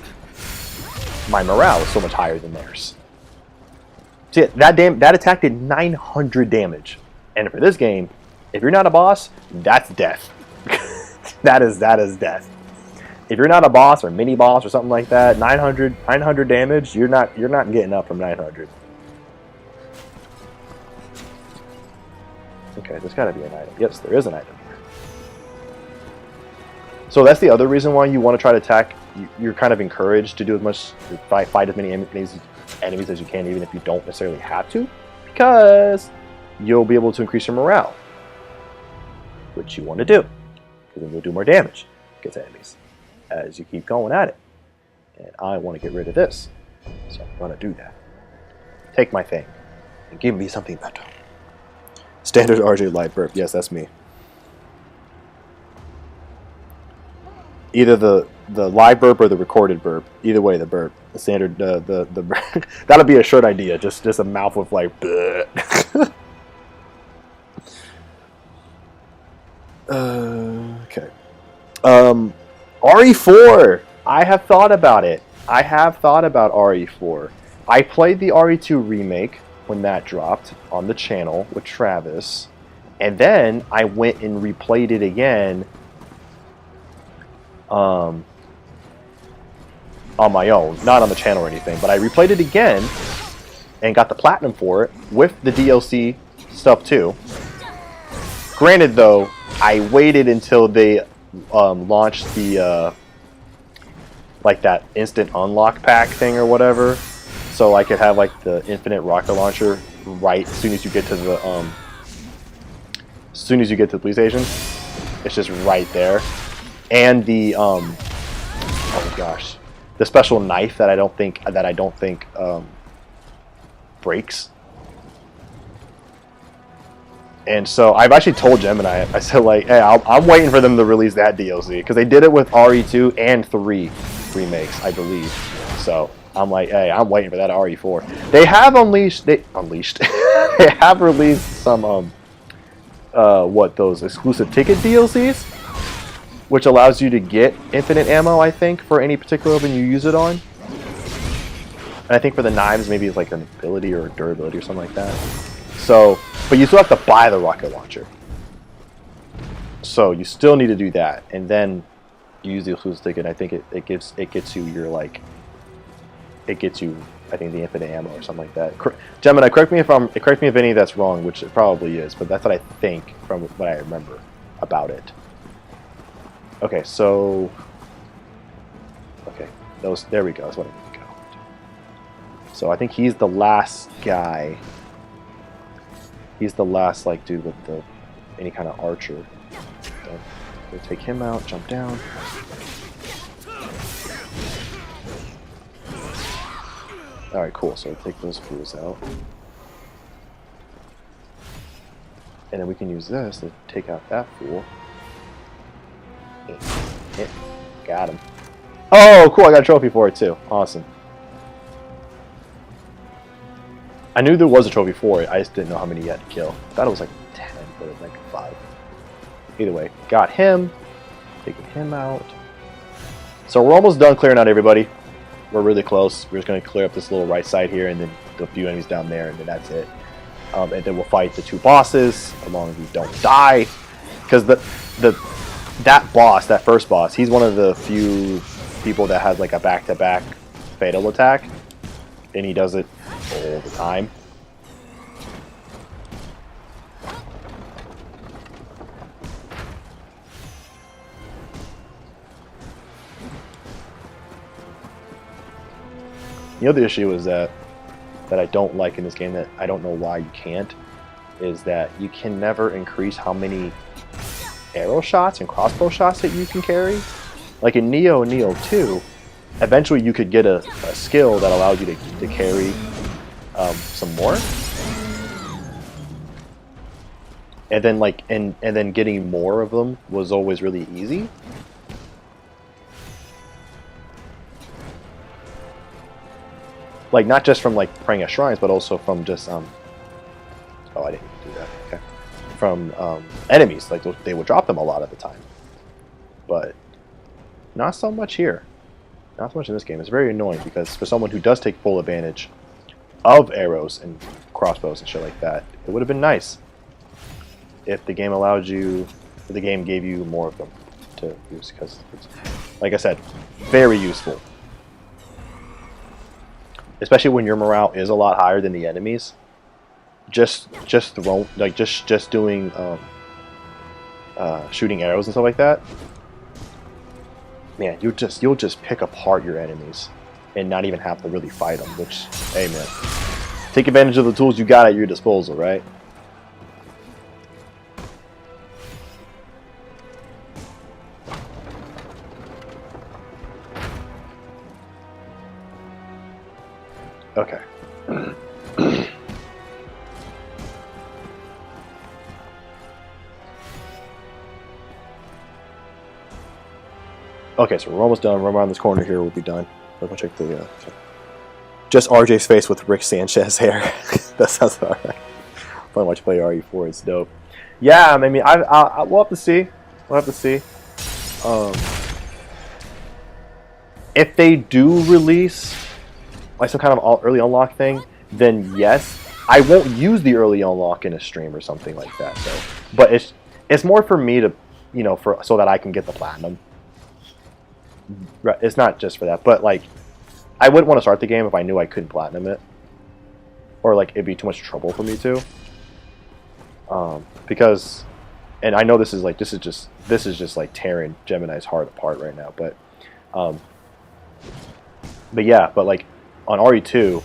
Speaker 1: my morale is so much higher than theirs. See, that attack did 900 damage, and for this game, if you're not a boss, that's death. that is death. If you're not a boss or mini boss or something like that, 900 damage, you're not getting up from 900. Okay, there's got to be an item. Yes, there is an item here. So that's the other reason why you want to try to attack. You're kind of encouraged to do as much, fight as many enemies as you can, even if you don't necessarily have to, because you'll be able to increase your morale, which you want to do, because then you'll do more damage against enemies as you keep going at it. And I want to get rid of this, so I'm going to do that. Take my thing and give me something better. Standard RJ light burp. Yes, that's me. Either the live burp or the recorded burp. Either way, the burp. The standard the burp. That'll be a short idea. Just a mouth with like. Okay. RE4. I have thought about it. I have thought about RE4. I played the RE2 remake when that dropped on the channel with Travis, and then I went and replayed it again on my own, not on the channel or anything, but I replayed it again and got the platinum for it with the DLC stuff too. Granted though, I waited until they launched the like that instant unlock pack thing or whatever, so I could have like the infinite rocket launcher right as soon as you get to the police station. It's just right there. And the oh gosh, the special knife that I don't think breaks. And so I've actually told Gemini, I said like, hey, I'm waiting for them to release that DLC, because they did it with RE2 and 3 remakes, I believe. So I'm like, hey, I'm waiting for that RE4. They have they have released some those exclusive ticket DLCs, which allows you to get infinite ammo, I think, for any particular weapon you use it on. And I think for the knives, maybe it's like an ability or a durability or something like that. So, but you still have to buy the rocket launcher. So you still need to do that, and then you use the exclusive stick, and I think it gets you your like, it gets you, I think, the infinite ammo or something like that. Gemini, correct me if any of that's wrong, which it probably is, but that's what I think from what I remember about it. Okay, so there we go. That's what I need to go. So I think he's the last guy. He's the last like dude with the any kind of archer. We'll take him out, jump down. Alright, cool. So we'll take those fools out. And then we can use this to take out that fool. Hit. Got him. Oh, cool. I got a trophy for it too. Awesome. I knew there was a trophy for it. I just didn't know how many you had to kill. I thought it was like 10, but it was like 5. Either way, got him. Taking him out. So we're almost done clearing out everybody. We're really close. We're just going to clear up this little right side here, and then the few enemies down there, and then that's it. And then we'll fight the 2 bosses, as long as we don't die. Because that boss, that first boss, he's one of the few people that has like a back-to-back fatal attack, and he does it all the time. The other issue is that I don't like in this game, that I don't know why you can't, is that you can never increase how many arrow shots and crossbow shots that you can carry. Like in Nioh and Nioh 2, eventually you could get a skill that allowed you to carry some more. And then like and then getting more of them was always really easy. Like not just from like praying at shrines, but also from just oh, I didn't do that. Okay. From enemies, like they would drop them a lot of the time. But not so much here. Not so much in this game. It's very annoying because for someone who does take full advantage of arrows and crossbows and shit like that, it would have been nice if the game allowed you, if the game gave you more of them to use, because it's, like I said, very useful. Especially when your morale is a lot higher than the enemies. Just doing shooting arrows and stuff like that. Man, you'll just pick apart your enemies and not even have to really fight them. Which, hey man, take advantage of the tools you got at your disposal, right? Okay. Okay, so we're almost done. We're around this corner here. We'll be done. Let me check the. Just RJ's face with Rick Sanchez hair. That sounds alright. Fun watch play RE4. It's dope. Yeah, I mean, we'll have to see. We'll have to see. If they do release like some kind of early unlock thing, then yes, I won't use the early unlock in a stream or something like that. So, but it's more for me to, you know, so that I can get the platinum. It's not just for that, but like, I wouldn't want to start the game if I knew I couldn't platinum it, or like it'd be too much trouble for me to. Because, and I know this is just like tearing Gemini's heart apart right now, but yeah, but like on RE2,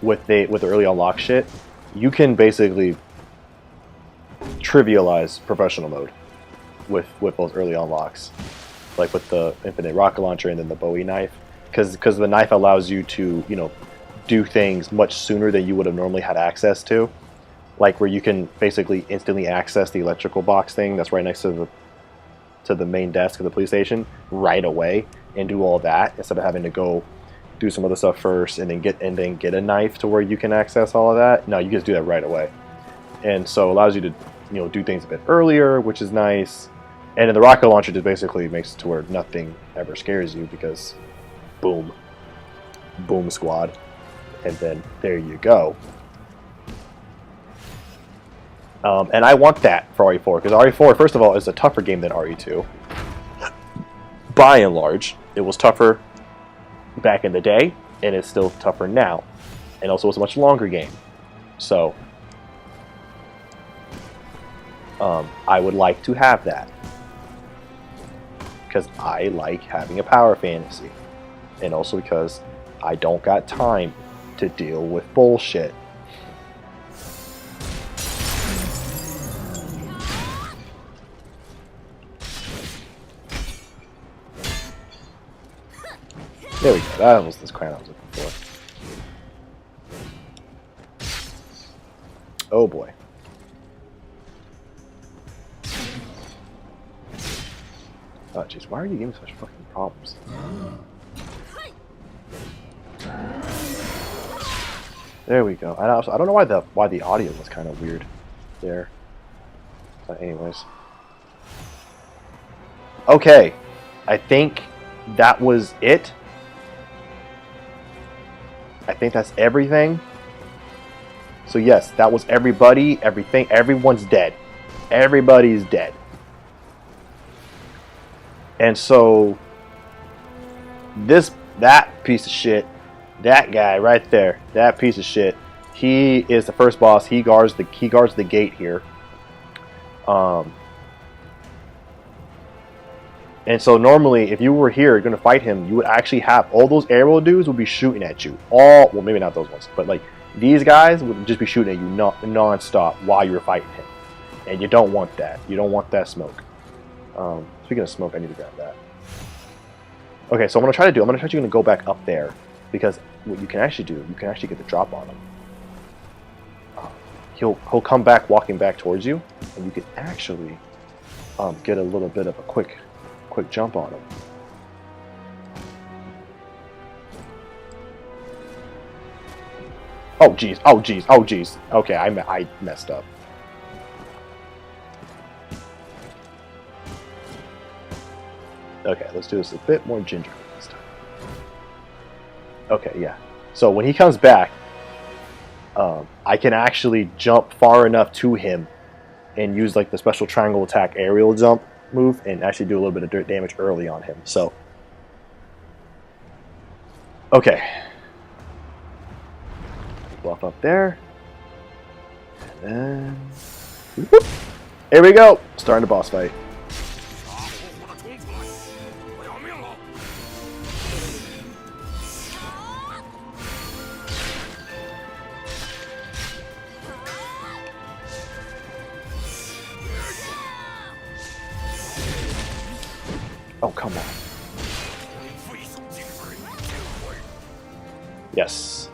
Speaker 1: with the early unlock shit, you can basically trivialize professional mode with those early unlocks, like with the infinite rocket launcher and then the Bowie knife, because the knife allows you to, you know, do things much sooner than you would have normally had access to, like where you can basically instantly access the electrical box thing that's right next to the main desk of the police station right away and do all that instead of having to go do some other stuff first and then get a knife to where you can access all of that. No, you just do that right away, and so it allows you to, you know, do things a bit earlier, which is nice. And then the rocket launcher just basically makes it to where nothing ever scares you, because boom squad, and then there you go. And I want that for RE4, because RE4, first of all, is a tougher game than RE2. By and large, it was tougher back in the day, and it's still tougher now. And also, it's a much longer game. So, I would like to have that. Because I like having a power fantasy. And also because I don't got time to deal with bullshit. There we go. That was this crown I was looking for. Oh boy. Oh jeez, why are you giving me such fucking problems? There we go. I don't know why the audio was kind of weird there. But anyways. Okay. I think that was it. I think that's everything. So yes, that was everybody, everything, everyone's dead. Everybody's dead. And so that piece of shit, that guy right there, that piece of shit, he is the first boss. He guards the gate here. And so normally, if you were here going to fight him, you would actually have all those arrow dudes would be shooting at you. Well, maybe not those ones, but like these guys would just be shooting at you non-stop while you were fighting him. And you don't want that. You don't want that smoke. Speaking of smoke, I need to grab that. Okay, so I'm going to try to go back up there, because what you can actually do, you can actually get the drop on him. He'll come back, walking back towards you, and you can actually get a little bit of a quick jump on him. Oh jeez, oh jeez, oh jeez. Okay, I messed up. Okay, let's do this a bit more gingerly this time. Okay, yeah. So when he comes back, I can actually jump far enough to him and use like the special triangle attack aerial jump move and actually do a little bit of dirt damage early on him. So, okay. Buff up there. And then, whoop. Here we go. Starting the boss fight. Oh, come on. Yes.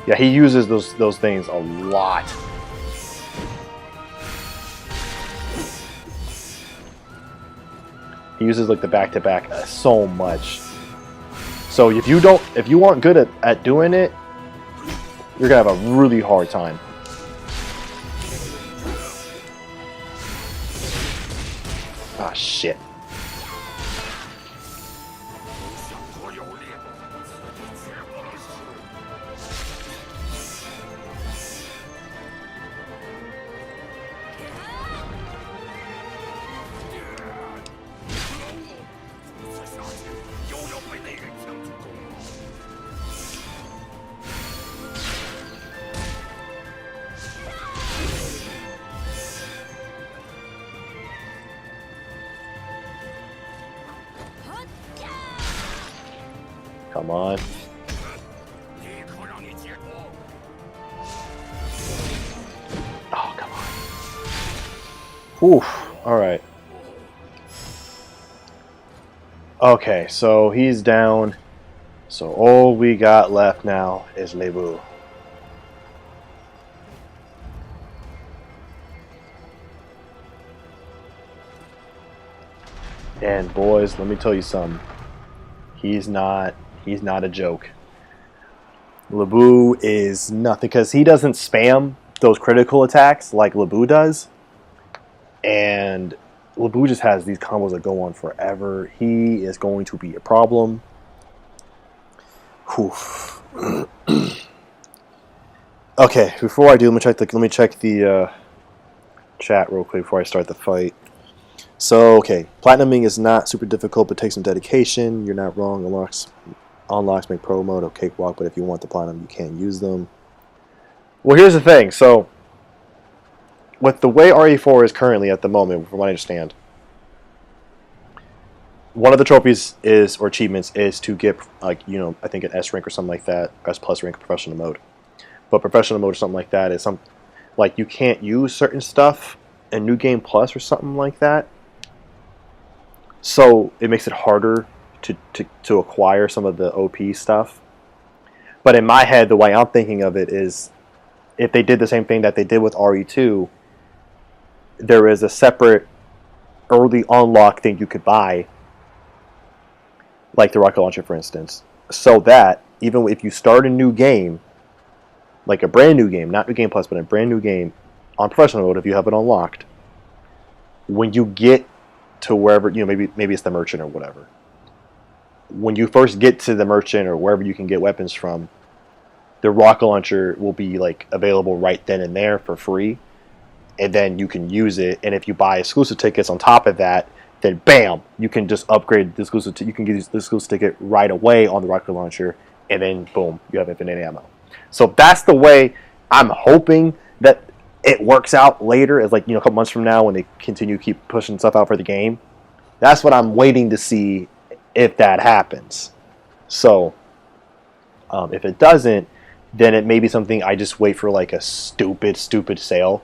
Speaker 1: Yeah, he uses those things a lot. He uses like the back-to-back so much. So if you aren't good at doing it, you're gonna have a really hard time. Ah, shit. Come on. Oh, come on. Oof. Alright. Okay, so he's down. So all we got left now is Lebu. And boys, let me tell you something. He's not a joke. Lebu is nothing, because he doesn't spam those critical attacks like Lebu does. And Lebu just has these combos that go on forever. He is going to be a problem. Oof. Okay, before I do, let me check the chat real quick before I start the fight. So, okay, platinuming is not super difficult, but takes some dedication. You're not wrong. Unlocks make pro mode a cakewalk, but if you want the platinum, you can't use them. Well, here's the thing. So, with the way RE4 is currently at the moment, from what I understand, one of the trophies is, or achievements, is to get, like, you know, I think an S rank or something like that, S plus rank professional mode. But professional mode or something like that is some, like, you can't use certain stuff in New Game Plus or something like that. So it makes it harder to acquire some of the OP stuff. But in my head, the way I'm thinking of it is, if they did the same thing that they did with RE2, there is a separate early unlock thing you could buy, like the rocket launcher, for instance, so that even if you start a new game, like a brand new game, not New Game Plus, but a brand new game on professional mode, if you have it unlocked, when you get to wherever, you know, maybe it's the merchant or whatever, when you first get to the merchant or wherever you can get weapons from, the rocket launcher will be like available right then and there for free, and then you can use it. And if you buy exclusive tickets on top of that, then bam, you can just upgrade the exclusive. You can get the exclusive ticket right away on the rocket launcher, and then boom, you have infinite ammo. So that's the way I'm hoping that it works out later. Is like, you know, a couple months from now when they continue to keep pushing stuff out for the game. That's what I'm waiting to see if that happens. So if it doesn't, then it may be something I just wait for, like a stupid sale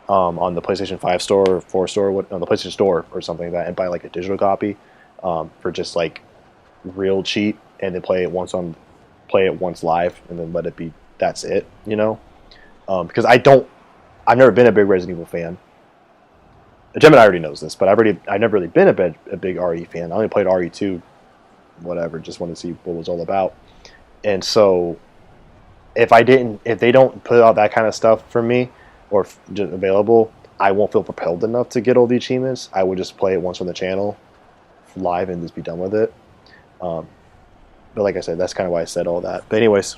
Speaker 1: on the PlayStation 5 store or 4 store, on the PlayStation Store or something like that, and buy like a digital copy for just like real cheap, and then play it once live, and then let it be. That's it, you know. Because I've never been a big Resident Evil fan. Gemini already knows this, but I've never really been a big RE fan. I only played RE2, whatever, just wanted to see what it was all about. And so, if they don't put out that kind of stuff for me, or just available, I won't feel propelled enough to get all the achievements. I would just play it once on the channel, live, and just be done with it. But like I said, that's kind of why I said all that. But anyways,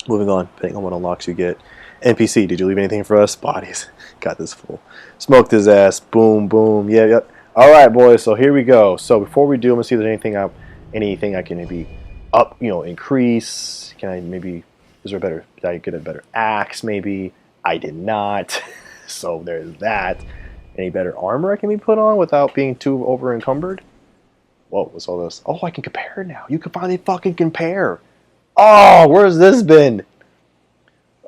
Speaker 1: moving on, depending on what unlocks you get. NPC, did you leave anything for us? Bodies. Got this fool. Smoked his ass. Boom, boom. Yeah, yep. All right, boys. So here we go. So before we do, I'm gonna see if there's anything I can maybe increase. Can I maybe? Did I get a better axe? Maybe I did not. So there's that. Any better armor I can be put on without being too over encumbered? Whoa, what's all this? Oh, I can compare now. You can finally fucking compare. Oh, where's this been?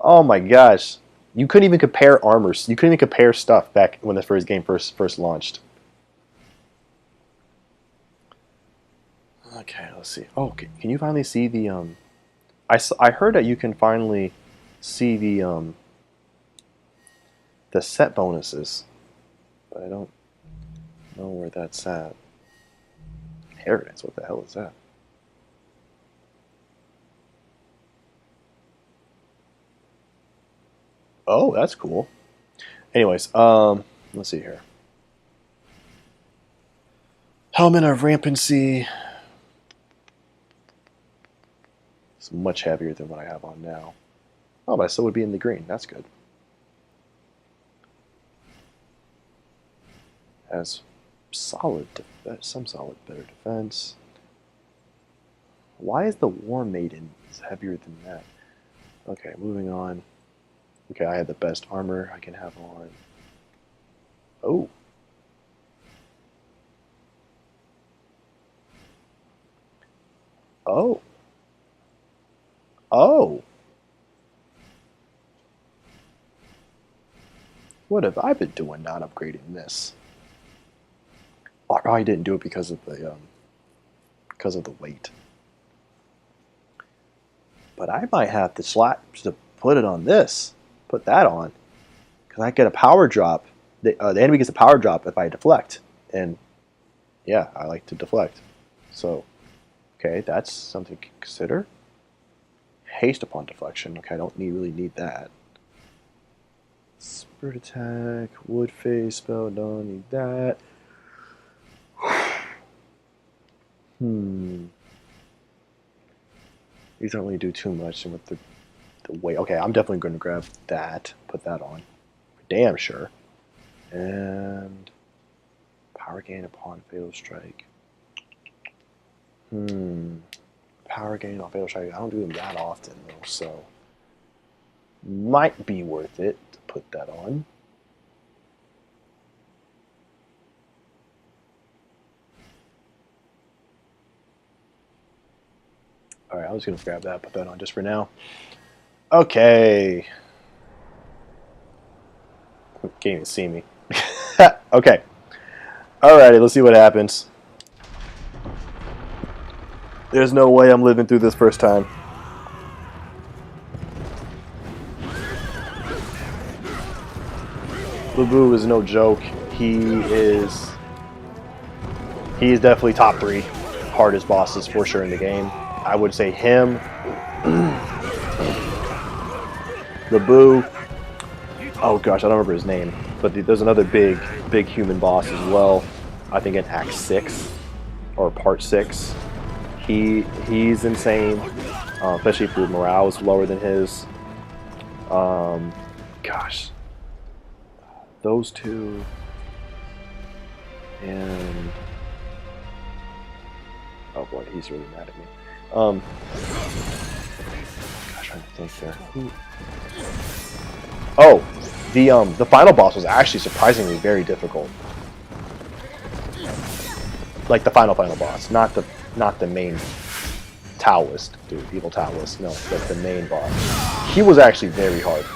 Speaker 1: Oh my gosh. You couldn't even compare armors. You couldn't even compare stuff back when the first game first launched. Okay, let's see. Oh, can you finally see the I heard that you can finally see the set bonuses, but I don't know where that's at. Inheritance, what the hell is that? Oh, that's cool. Anyways, let's see here. Helmet of Rampancy. It's much heavier than what I have on now. Oh, but I still would be in the green. That's good. Has some solid better defense. Why is the War Maiden heavier than that? Okay, moving on. Okay, I have the best armor I can have on. Oh. Oh. Oh. What have I been doing not upgrading this? Oh, I probably didn't do it because of the weight. But I might have to put it on this. Put that on. Because I get a power drop. The enemy gets a power drop if I deflect. And yeah, I like to deflect. So, okay, that's something to consider. Haste upon deflection. Okay, I don't really need that. Spirit attack, wood phase spell, don't need that. These don't really do too much, and with the the way. Okay, I'm definitely going to grab that. Put that on. Damn sure. And power gain upon fatal strike. Power gain on fatal strike. I don't do them that often though, so might be worth it to put that on. Alright, I'm just going to grab that, put that on just for now. Okay. Can't even see me. Okay. Alrighty, let's see what happens. There's no way I'm living through this first time. Lubu is no joke. He's definitely top 3 hardest bosses for sure in the game. I would say him, Lubu. Oh gosh, I don't remember his name, but there's another big human boss as well. I think in Act 6 or Part 6. He's insane, especially if your morale is lower than his. Gosh, those two, and oh boy, he's really mad at me. Gosh, I'm trying to think there. Oh, the final boss was actually surprisingly very difficult. Like the final boss, not the main Taoist, dude, evil Taoist. No, but the main boss. He was actually very hard.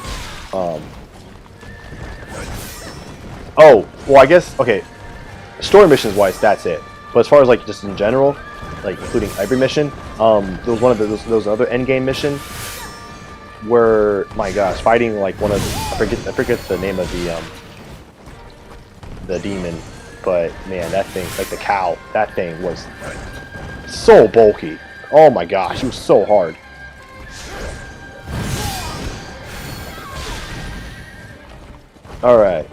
Speaker 1: Oh, well, I guess okay. Story missions wise, that's it. But as far as like just in general, like including every mission, there was one of those other end game mission where, my gosh, fighting like one of I forget the name of the demon, but man, that thing, like the cow, that thing was so bulky. Oh my gosh, it was so hard. All right.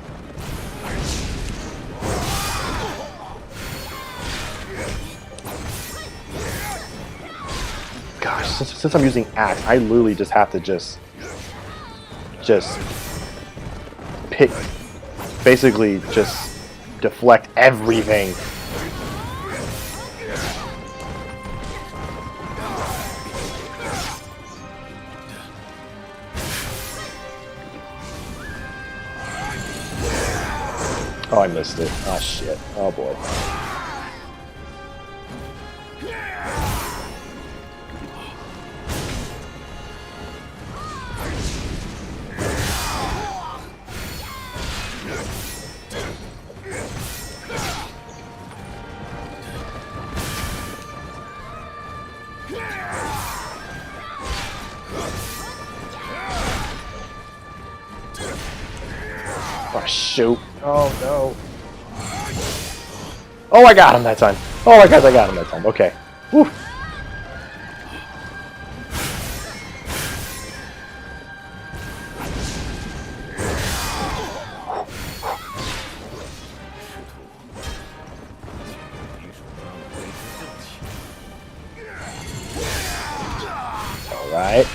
Speaker 1: Gosh, since I'm using axe, I literally just have to just pick, basically just deflect everything. Oh, I missed it. Oh shit. Oh boy. Oh shoot. Oh no. Oh, I got him that time. Oh my gosh, I got him that time. Okay. Woo. All right.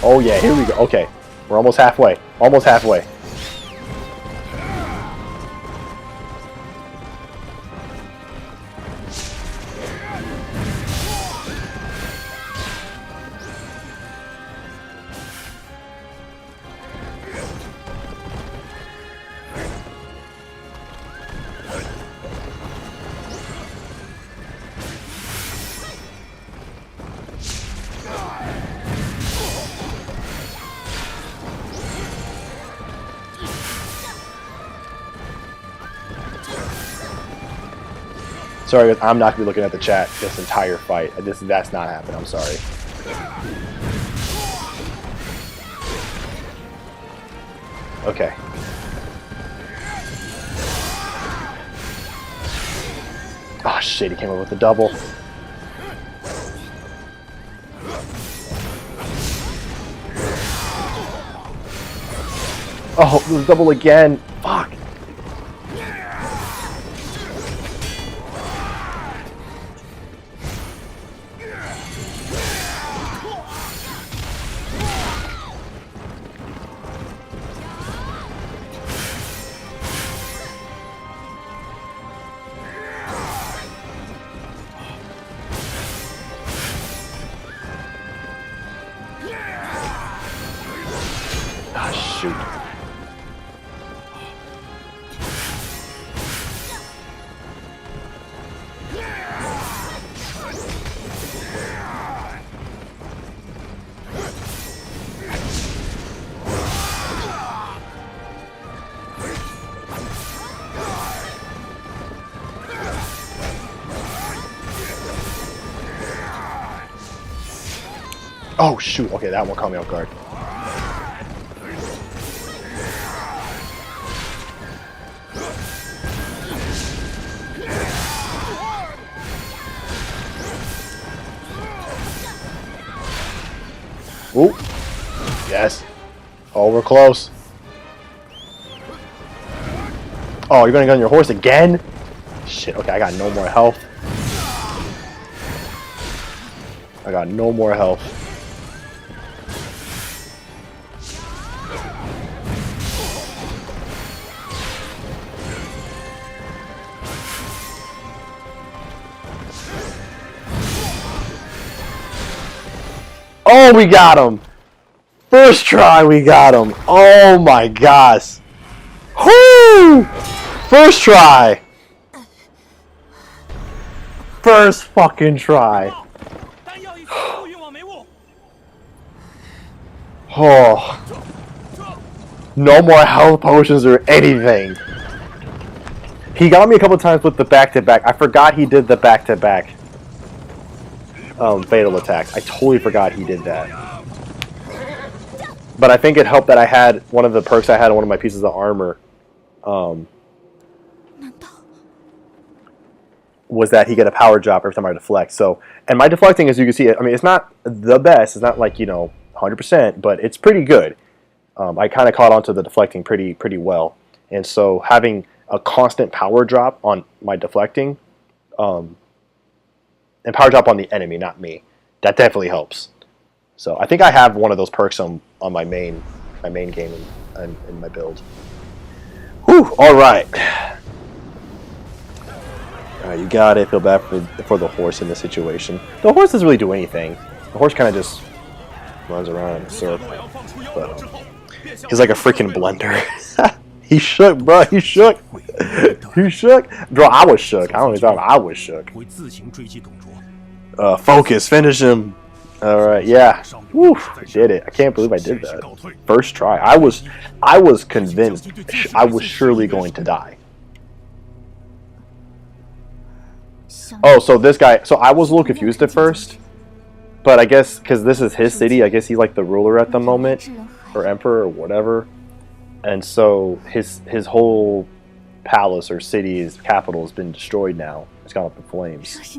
Speaker 1: Oh yeah, here we go. Okay, we're almost halfway. Almost halfway. Sorry, I'm not gonna be looking at the chat this entire fight. That's not happening. I'm sorry. Okay. Oh shit! He came up with the double. Oh, it was double again. Fuck. shoot. Oh shoot, okay, that one caught me off guard. Ooh. Yes. Oh, we're close. Oh, you're gonna get on your horse again? Shit, okay, I got no more health. I got no more health. Oh, we got him! First try, we got him! Oh my gosh! Whoo! First try! First fucking try! Oh. No more health potions or anything! He got me a couple times with the back-to-back. I forgot he did the back-to-back. Fatal attacks. I totally forgot he did that. But I think it helped that I had one of the perks I had on one of my pieces of armor was that he get a power drop every time I deflect. So, and my deflecting, as you can see, I mean, it's not the best. It's not like, you know, 100%, but it's pretty good. I kind of caught on to the deflecting pretty well. And so having a constant power drop on my deflecting, and power drop on the enemy, not me, that definitely helps. So I think I have one of those perks on my main game in my build. Whew, alright. Alright, you got it. Feel bad for the horse in this situation. The horse doesn't really do anything. The horse kind of just runs around in a circle. But he's like a freaking blender. He shook, bro. He shook. He shook. Bro, I was shook. I don't even talk about I was shook. Focus. Finish him. Alright, yeah. Woo, I did it. I can't believe I did that. First try. I was convinced I was surely going to die. Oh, so this guy... So I was a little confused at first. But I guess, because this is his city, I guess he's like the ruler at the moment. Or emperor, or whatever. And so his whole palace or city, his capital, has been destroyed now. It's gone up in flames.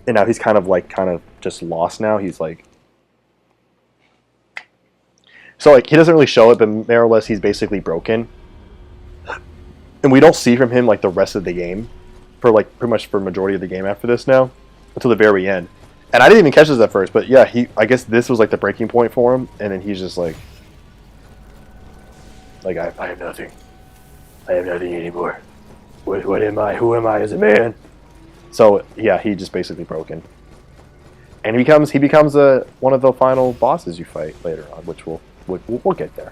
Speaker 1: And now he's kind of just lost now. He's like... So like, he doesn't really show it, but more or less he's basically broken. And we don't see from him like the rest of the game. For like, pretty much for majority of the game after this now. Until the very end. And I didn't even catch this at first, but yeah, I guess this was like the breaking point for him. And then he's just like... Like, I have nothing. I have nothing anymore. What am I? Who am I as a man? So yeah, he just basically broken, and he becomes one of the final bosses you fight later on, which we'll get there.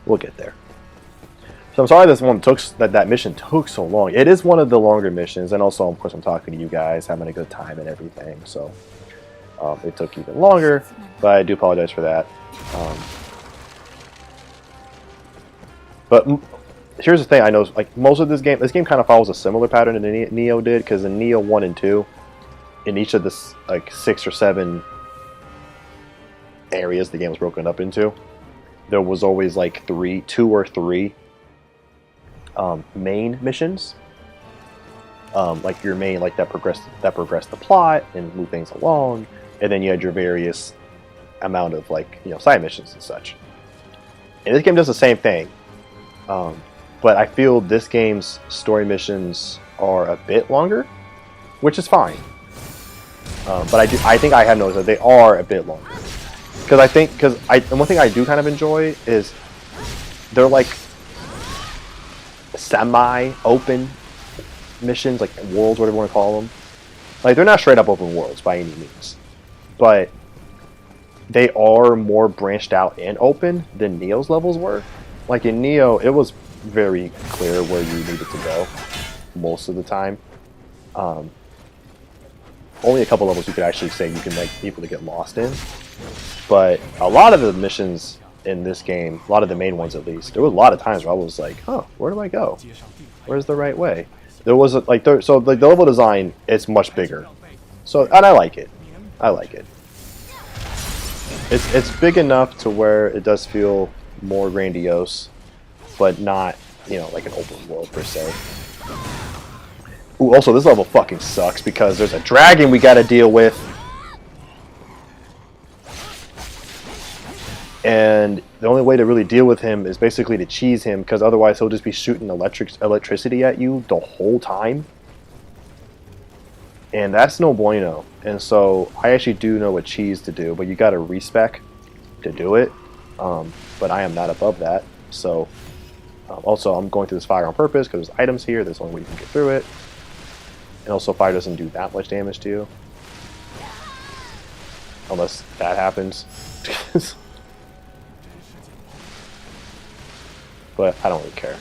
Speaker 1: We'll get there. So I'm sorry that mission took so long. It is one of the longer missions, and also of course I'm talking to you guys, having a good time and everything. So it took even longer, but I do apologize for that. But here's the thing, I know, like, most of this game kind of follows a similar pattern than Nioh did, because in Nioh 1 and 2, in each of the, like, 6 or 7 areas the game was broken up into, there was always, like, 2 or 3 main missions. Like, your main, like, that progressed the plot and move things along, and then you had your various amount of, like, you know, side missions and such. And this game does the same thing. But I feel this game's story missions are a bit longer, which is fine. But I think I have noticed that they are a bit longer. And one thing I do kind of enjoy is they're like semi-open missions, like worlds, whatever you want to call them. Like, they're not straight up open worlds by any means, but they are more branched out and open than Nioh's levels were. Like in Nioh, it was very clear where you needed to go most of the time. Only a couple levels you could actually say you can make people to get lost in. But a lot of the missions in this game, a lot of the main ones at least, there was a lot of times where I was like, huh, where do I go? Where's the right way? There was so like the level design is much bigger. So, and I like it. I like it. It's big enough to where it does feel more grandiose, but not, you know, like an open world per se. Ooh, also this level fucking sucks because there's a dragon we gotta deal with. And the only way to really deal with him is basically to cheese him, because otherwise he'll just be shooting electricity at you the whole time. And that's no bueno. And so I actually do know what cheese to do, but you gotta respec to do it. But I am not above that. So also I'm going through this fire on purpose because there's items here. There's the only way you can get through it. And also fire doesn't do that much damage to you. Unless that happens. But I don't really care.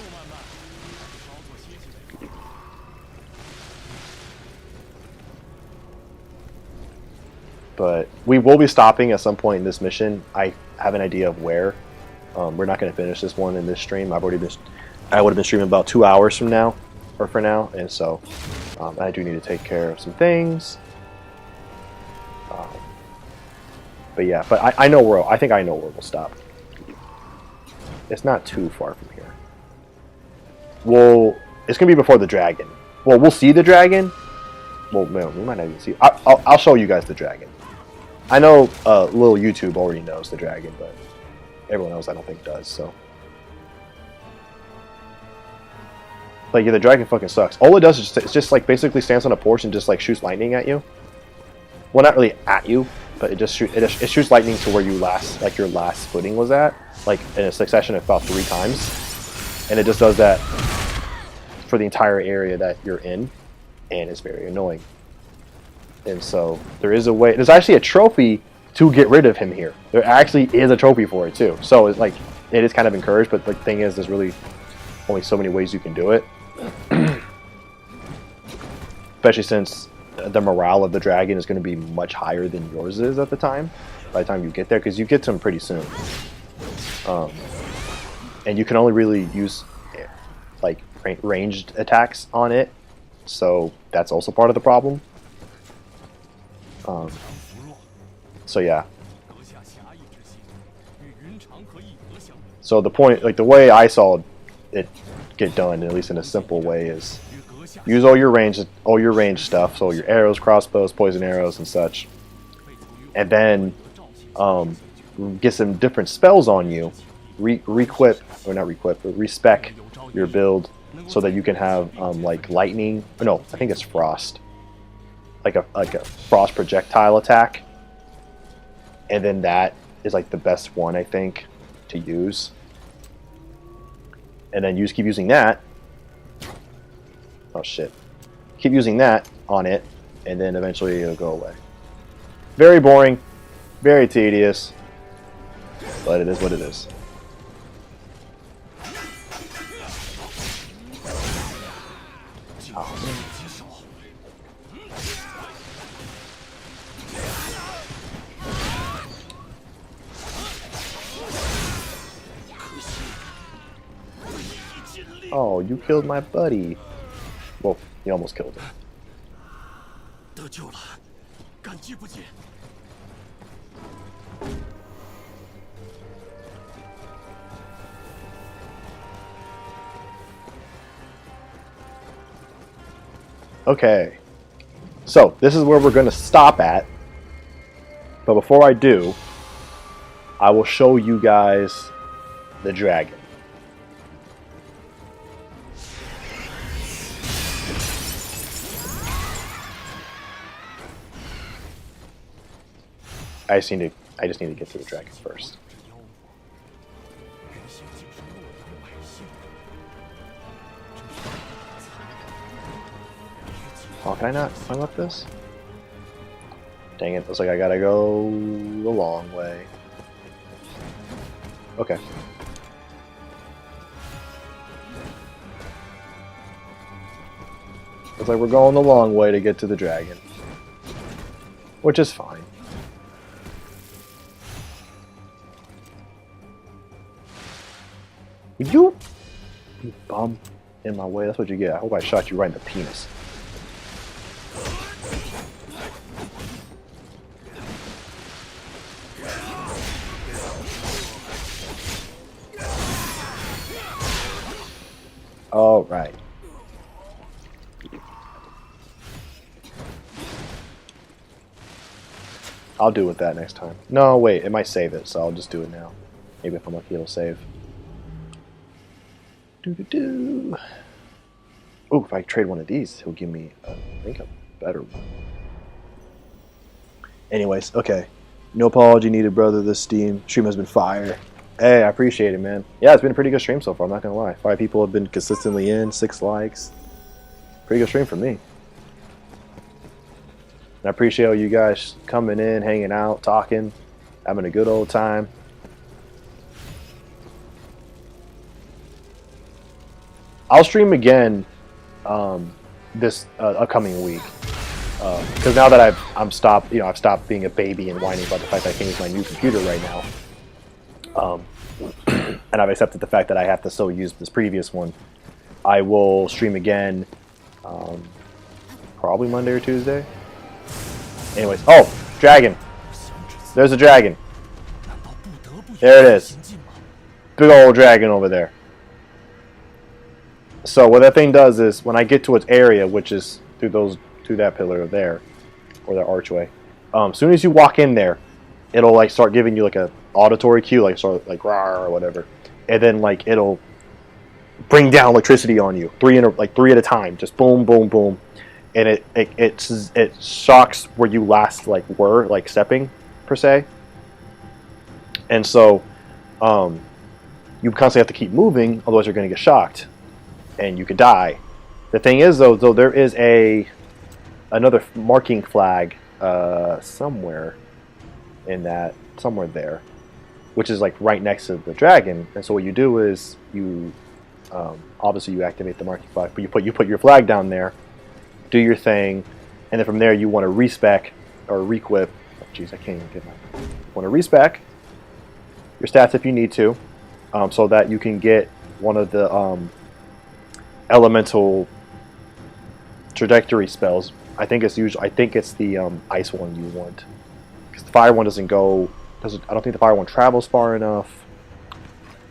Speaker 1: But we will be stopping at some point in this mission. I have an idea of where. We're not going to finish this one in this stream. I would have been streaming about 2 hours from now, or for now, and so I do need to take care of some things. But yeah, but I know where. I think I know where we'll stop. It's not too far from here. Well, it's gonna be before the dragon. Well, we'll see the dragon. Well, no, we might not even see. I'll show you guys the dragon. I know little YouTube already knows the dragon, but everyone else I don't think does. So, like, yeah, the dragon fucking sucks. All it does is it's just like basically stands on a porch and just like shoots lightning at you. Well, not really at you, but it shoots lightning to where you your last footing was at, like in a succession of about 3 times, and it just does that for the entire area that you're in, and it's very annoying. And so there is a way. There's actually a trophy to get rid of him here. There actually is a trophy for it too. So it's like it is kind of encouraged, but the thing is, there's really only so many ways you can do it. Especially since the morale of the dragon is going to be much higher than yours is at the time. By the time you get there, because you get to him pretty soon, and you can only really use like ranged attacks on it. So that's also part of the problem. So yeah. So the point, like the way I saw it get done, at least in a simple way, is use all your range stuff, so your arrows, crossbows, poison arrows, and such, and then get some different spells on you, re-equip, or not re-equip, but respec your build so that you can have like lightning. No, I think it's frost, like a frost projectile attack, and then that is like the best one I think to use. And then you just keep using that. Oh shit! Keep using that on it, and then eventually it'll go away. Very boring, very tedious, but it is what it is. Oh, you killed my buddy. Well, you almost killed him. Okay. So, this is where we're going to stop at. But before I do, I will show you guys the dragon. I just need to get to the dragon first. Oh, can I not climb up this? Dang it, looks like I gotta go the long way. Okay. Looks like we're going the long way to get to the dragon. Which is fine. You bum in my way, that's what you get. I hope I shot you right in the penis. All right. I'll do with that next time. No, wait, it might save it, so I'll just do it now. Maybe if I'm lucky, it'll save. Doo-doo-doo. Oh, if I trade one of these, he'll give me, I think, a better one. Anyways, okay. No apology needed, brother. This stream has been fire. Hey, I appreciate it, man. Yeah, it's been a pretty good stream so far, I'm not gonna lie. 5 people have been consistently in, 6 likes. Pretty good stream for me. And I appreciate all you guys coming in, hanging out, talking, having a good old time. I'll stream again this upcoming week because now that I've stopped being a baby and whining about the fact that I can't use my new computer right now, and I've accepted the fact that I have to still use this previous one. I will stream again, probably Monday or Tuesday. Anyways, oh, dragon! There's a dragon. There it is. Big old dragon over there. So what that thing does is, when I get to its area, which is through that pillar there, or that archway, as soon as you walk in there, it'll like start giving you like a auditory cue, like sort of like rah or whatever, and then like it'll bring down electricity on you, three at a time, just boom, boom, boom, and it shocks where you last were stepping per se, and so you constantly have to keep moving, otherwise you're going to get shocked. And you could die. The thing is, though there is another marking flag somewhere there, which is like right next to the dragon. And so what you do is you obviously you activate the marking flag, but you put your flag down there, do your thing, and then from there you want to respec or requip. Oh, jeez, I can't even get my. Want to respec your stats if you need to, so that you can get one of the elemental trajectory spells. I think it's the ice one you want, because the fire one doesn't go. I don't think the fire one travels far enough,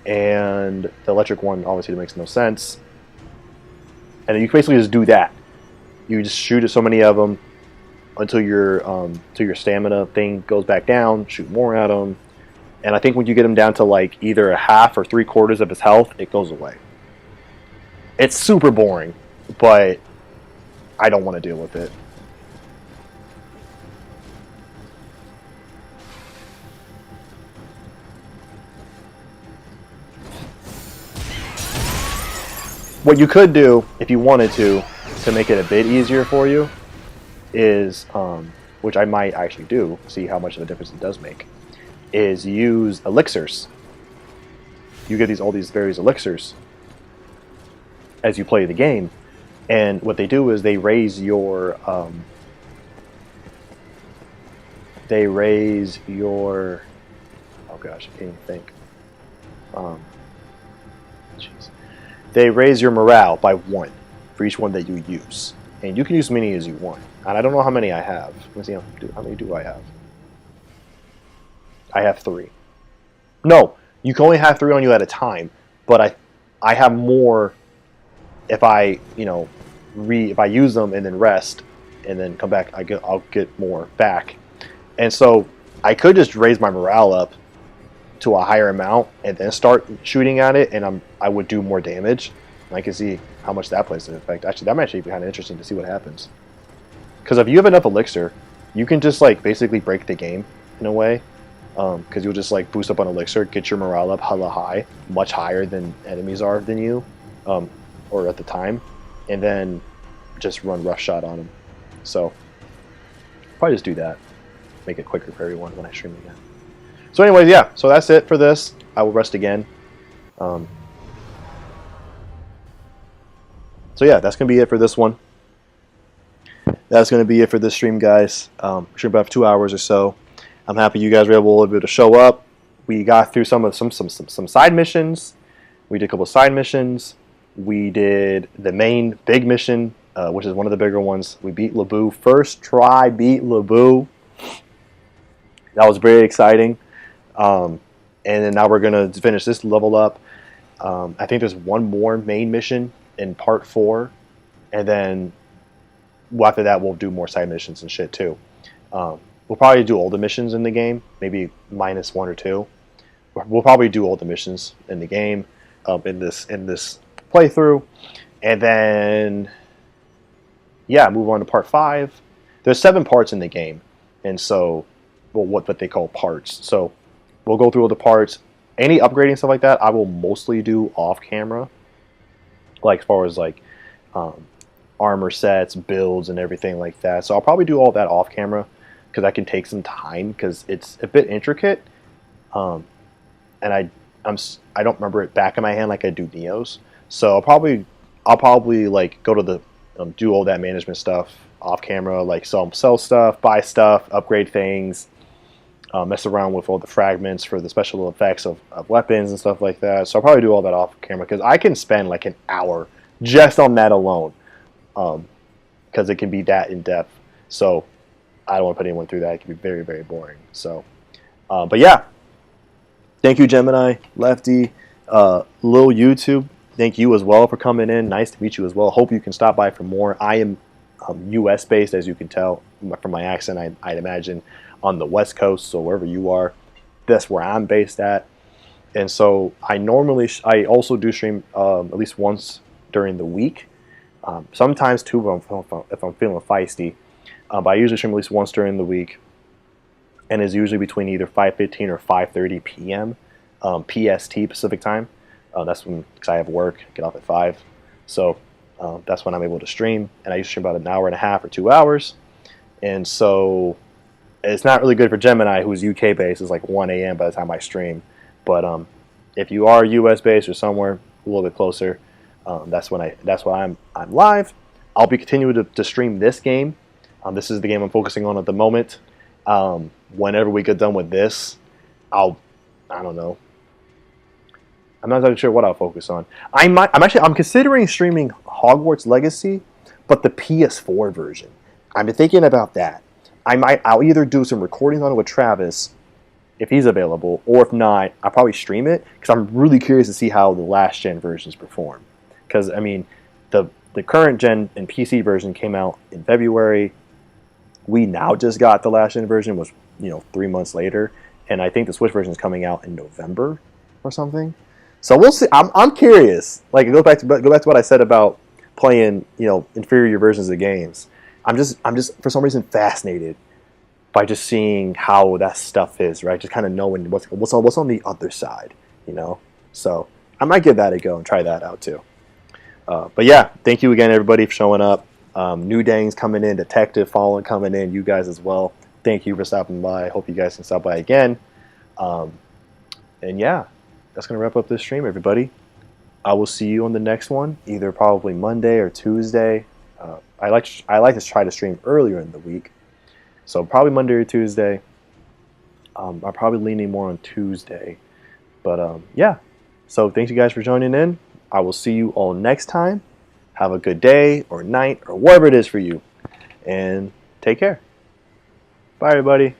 Speaker 1: and the electric one obviously makes no sense. And you basically just do that. You just shoot at so many of them until your stamina thing goes back down. Shoot more at them, and I think when you get them down to like either a half or 3/4 of his health, it goes away. It's super boring, but I don't want to deal with it. What you could do, if you wanted to make it a bit easier for you, is, which I might actually do, see how much of a difference it does make, is use elixirs. You get all these various elixirs as you play the game, and what they do is they raise your oh gosh, I can't even think. They raise your morale by 1 for each one that you use, and you can use as many as you want. And I don't know how many I have. Let's see how many do I have. I have 3. No, you can only have 3 on you at a time, but I have more. If I if I use them and then rest and then come back, I'll get more back. And so I could just raise my morale up to a higher amount and then start shooting at it, and I would do more damage. And I can see how much that plays an effect. Actually, that might actually be kind of interesting to see what happens. Because if you have enough elixir, you can just basically break the game in a way. Because you'll just boost up on elixir, get your morale up hella high, much higher than enemies are than you. Or at the time, and then just run roughshod on them. So probably just do that. make it quicker for everyone when I stream again. So anyways, yeah, so that's it for this. I will rest again. So yeah, that's going to be it for this one. That's going to be it for this stream, guys. Stream about 2 hours or so. I'm happy you guys were able to show up. We got through some side missions. We did a couple of side missions. We did the main big mission, which is one of the bigger ones. We beat Labu. First try, beat Labu. That was very exciting. And then now we're going to finish this level up. I think there's one more main mission in part 4. And then after that, we'll do more side missions and shit too. We'll probably do all the missions in the game, maybe -1 or 2. We'll probably do all the missions in the game in this playthrough. And then, yeah, move on to part 5. There's 7 parts in the game. And so, well, what they call parts. So we'll go through all the parts. Any upgrading, stuff like that, I will mostly do off camera. Like as far as like armor sets, builds, and everything like that. So I'll probably do all that off camera because that can take some time because it's a bit intricate. And I don't remember it back in my hand like I do Nioh's. So I'll probably like go to the do all that management stuff off camera, like sell stuff, buy stuff, upgrade things, mess around with all the fragments for the special effects of weapons and stuff like that. So I'll probably do all that off camera because I can spend like an hour just on that alone because it can be that in depth. So I don't want to put anyone through that. It can be very, very boring. So, but yeah, thank you, Gemini, Lefty, Lil YouTube. Thank you as well for coming in. Nice to meet you as well. Hope you can stop by for more. I am U.S. based, as you can tell from my accent. I'd imagine on the West Coast, so wherever you are, that's where I'm based at. And so I also do stream at least once during the week. Sometimes two if I'm feeling feisty. But I usually stream at least once during the week, and it's usually between either 5:15 or 5:30 p.m. PST Pacific time. That's when, because I have work, get off at 5. So that's when I'm able to stream, and I usually stream about an hour and a half or 2 hours. And so it's not really good for Gemini, who's UK based. It's like 1 a.m. by the time I stream. But if you are US based or somewhere a little bit closer, that's why I'm live. I'll be continuing to stream this game. This is the game I'm focusing on at the moment. Whenever we get done with this, I don't know. I'm not exactly sure what I'll focus on. I'm considering streaming Hogwarts Legacy, but the PS4 version. I've been thinking about that. I'll either do some recordings on it with Travis, if he's available, or if not, I'll probably stream it because I'm really curious to see how the last gen versions perform. Because I mean, the current gen and PC version came out in February. We now just got the last gen version, was 3 months later, and I think the Switch version is coming out in November or something. So we'll see. I'm curious. Like, go back to what I said about playing inferior versions of games. I'm just for some reason fascinated by just seeing how that stuff is, right? Just kind of knowing what's on the other side, So I might give that a go and try that out too. But yeah, thank you again, everybody, for showing up. New Dang's coming in, Detective Fallen coming in, you guys as well. Thank you for stopping by. Hope you guys can stop by again. And yeah, that's gonna wrap up this stream, everybody. I will see you on the next one, either probably Monday or Tuesday. I like to try to stream earlier in the week, so probably Monday or Tuesday. I'm probably leaning more on Tuesday, but yeah. So thank you guys for joining in. I will see you all next time. Have a good day or night or whatever it is for you, and take care. Bye, everybody.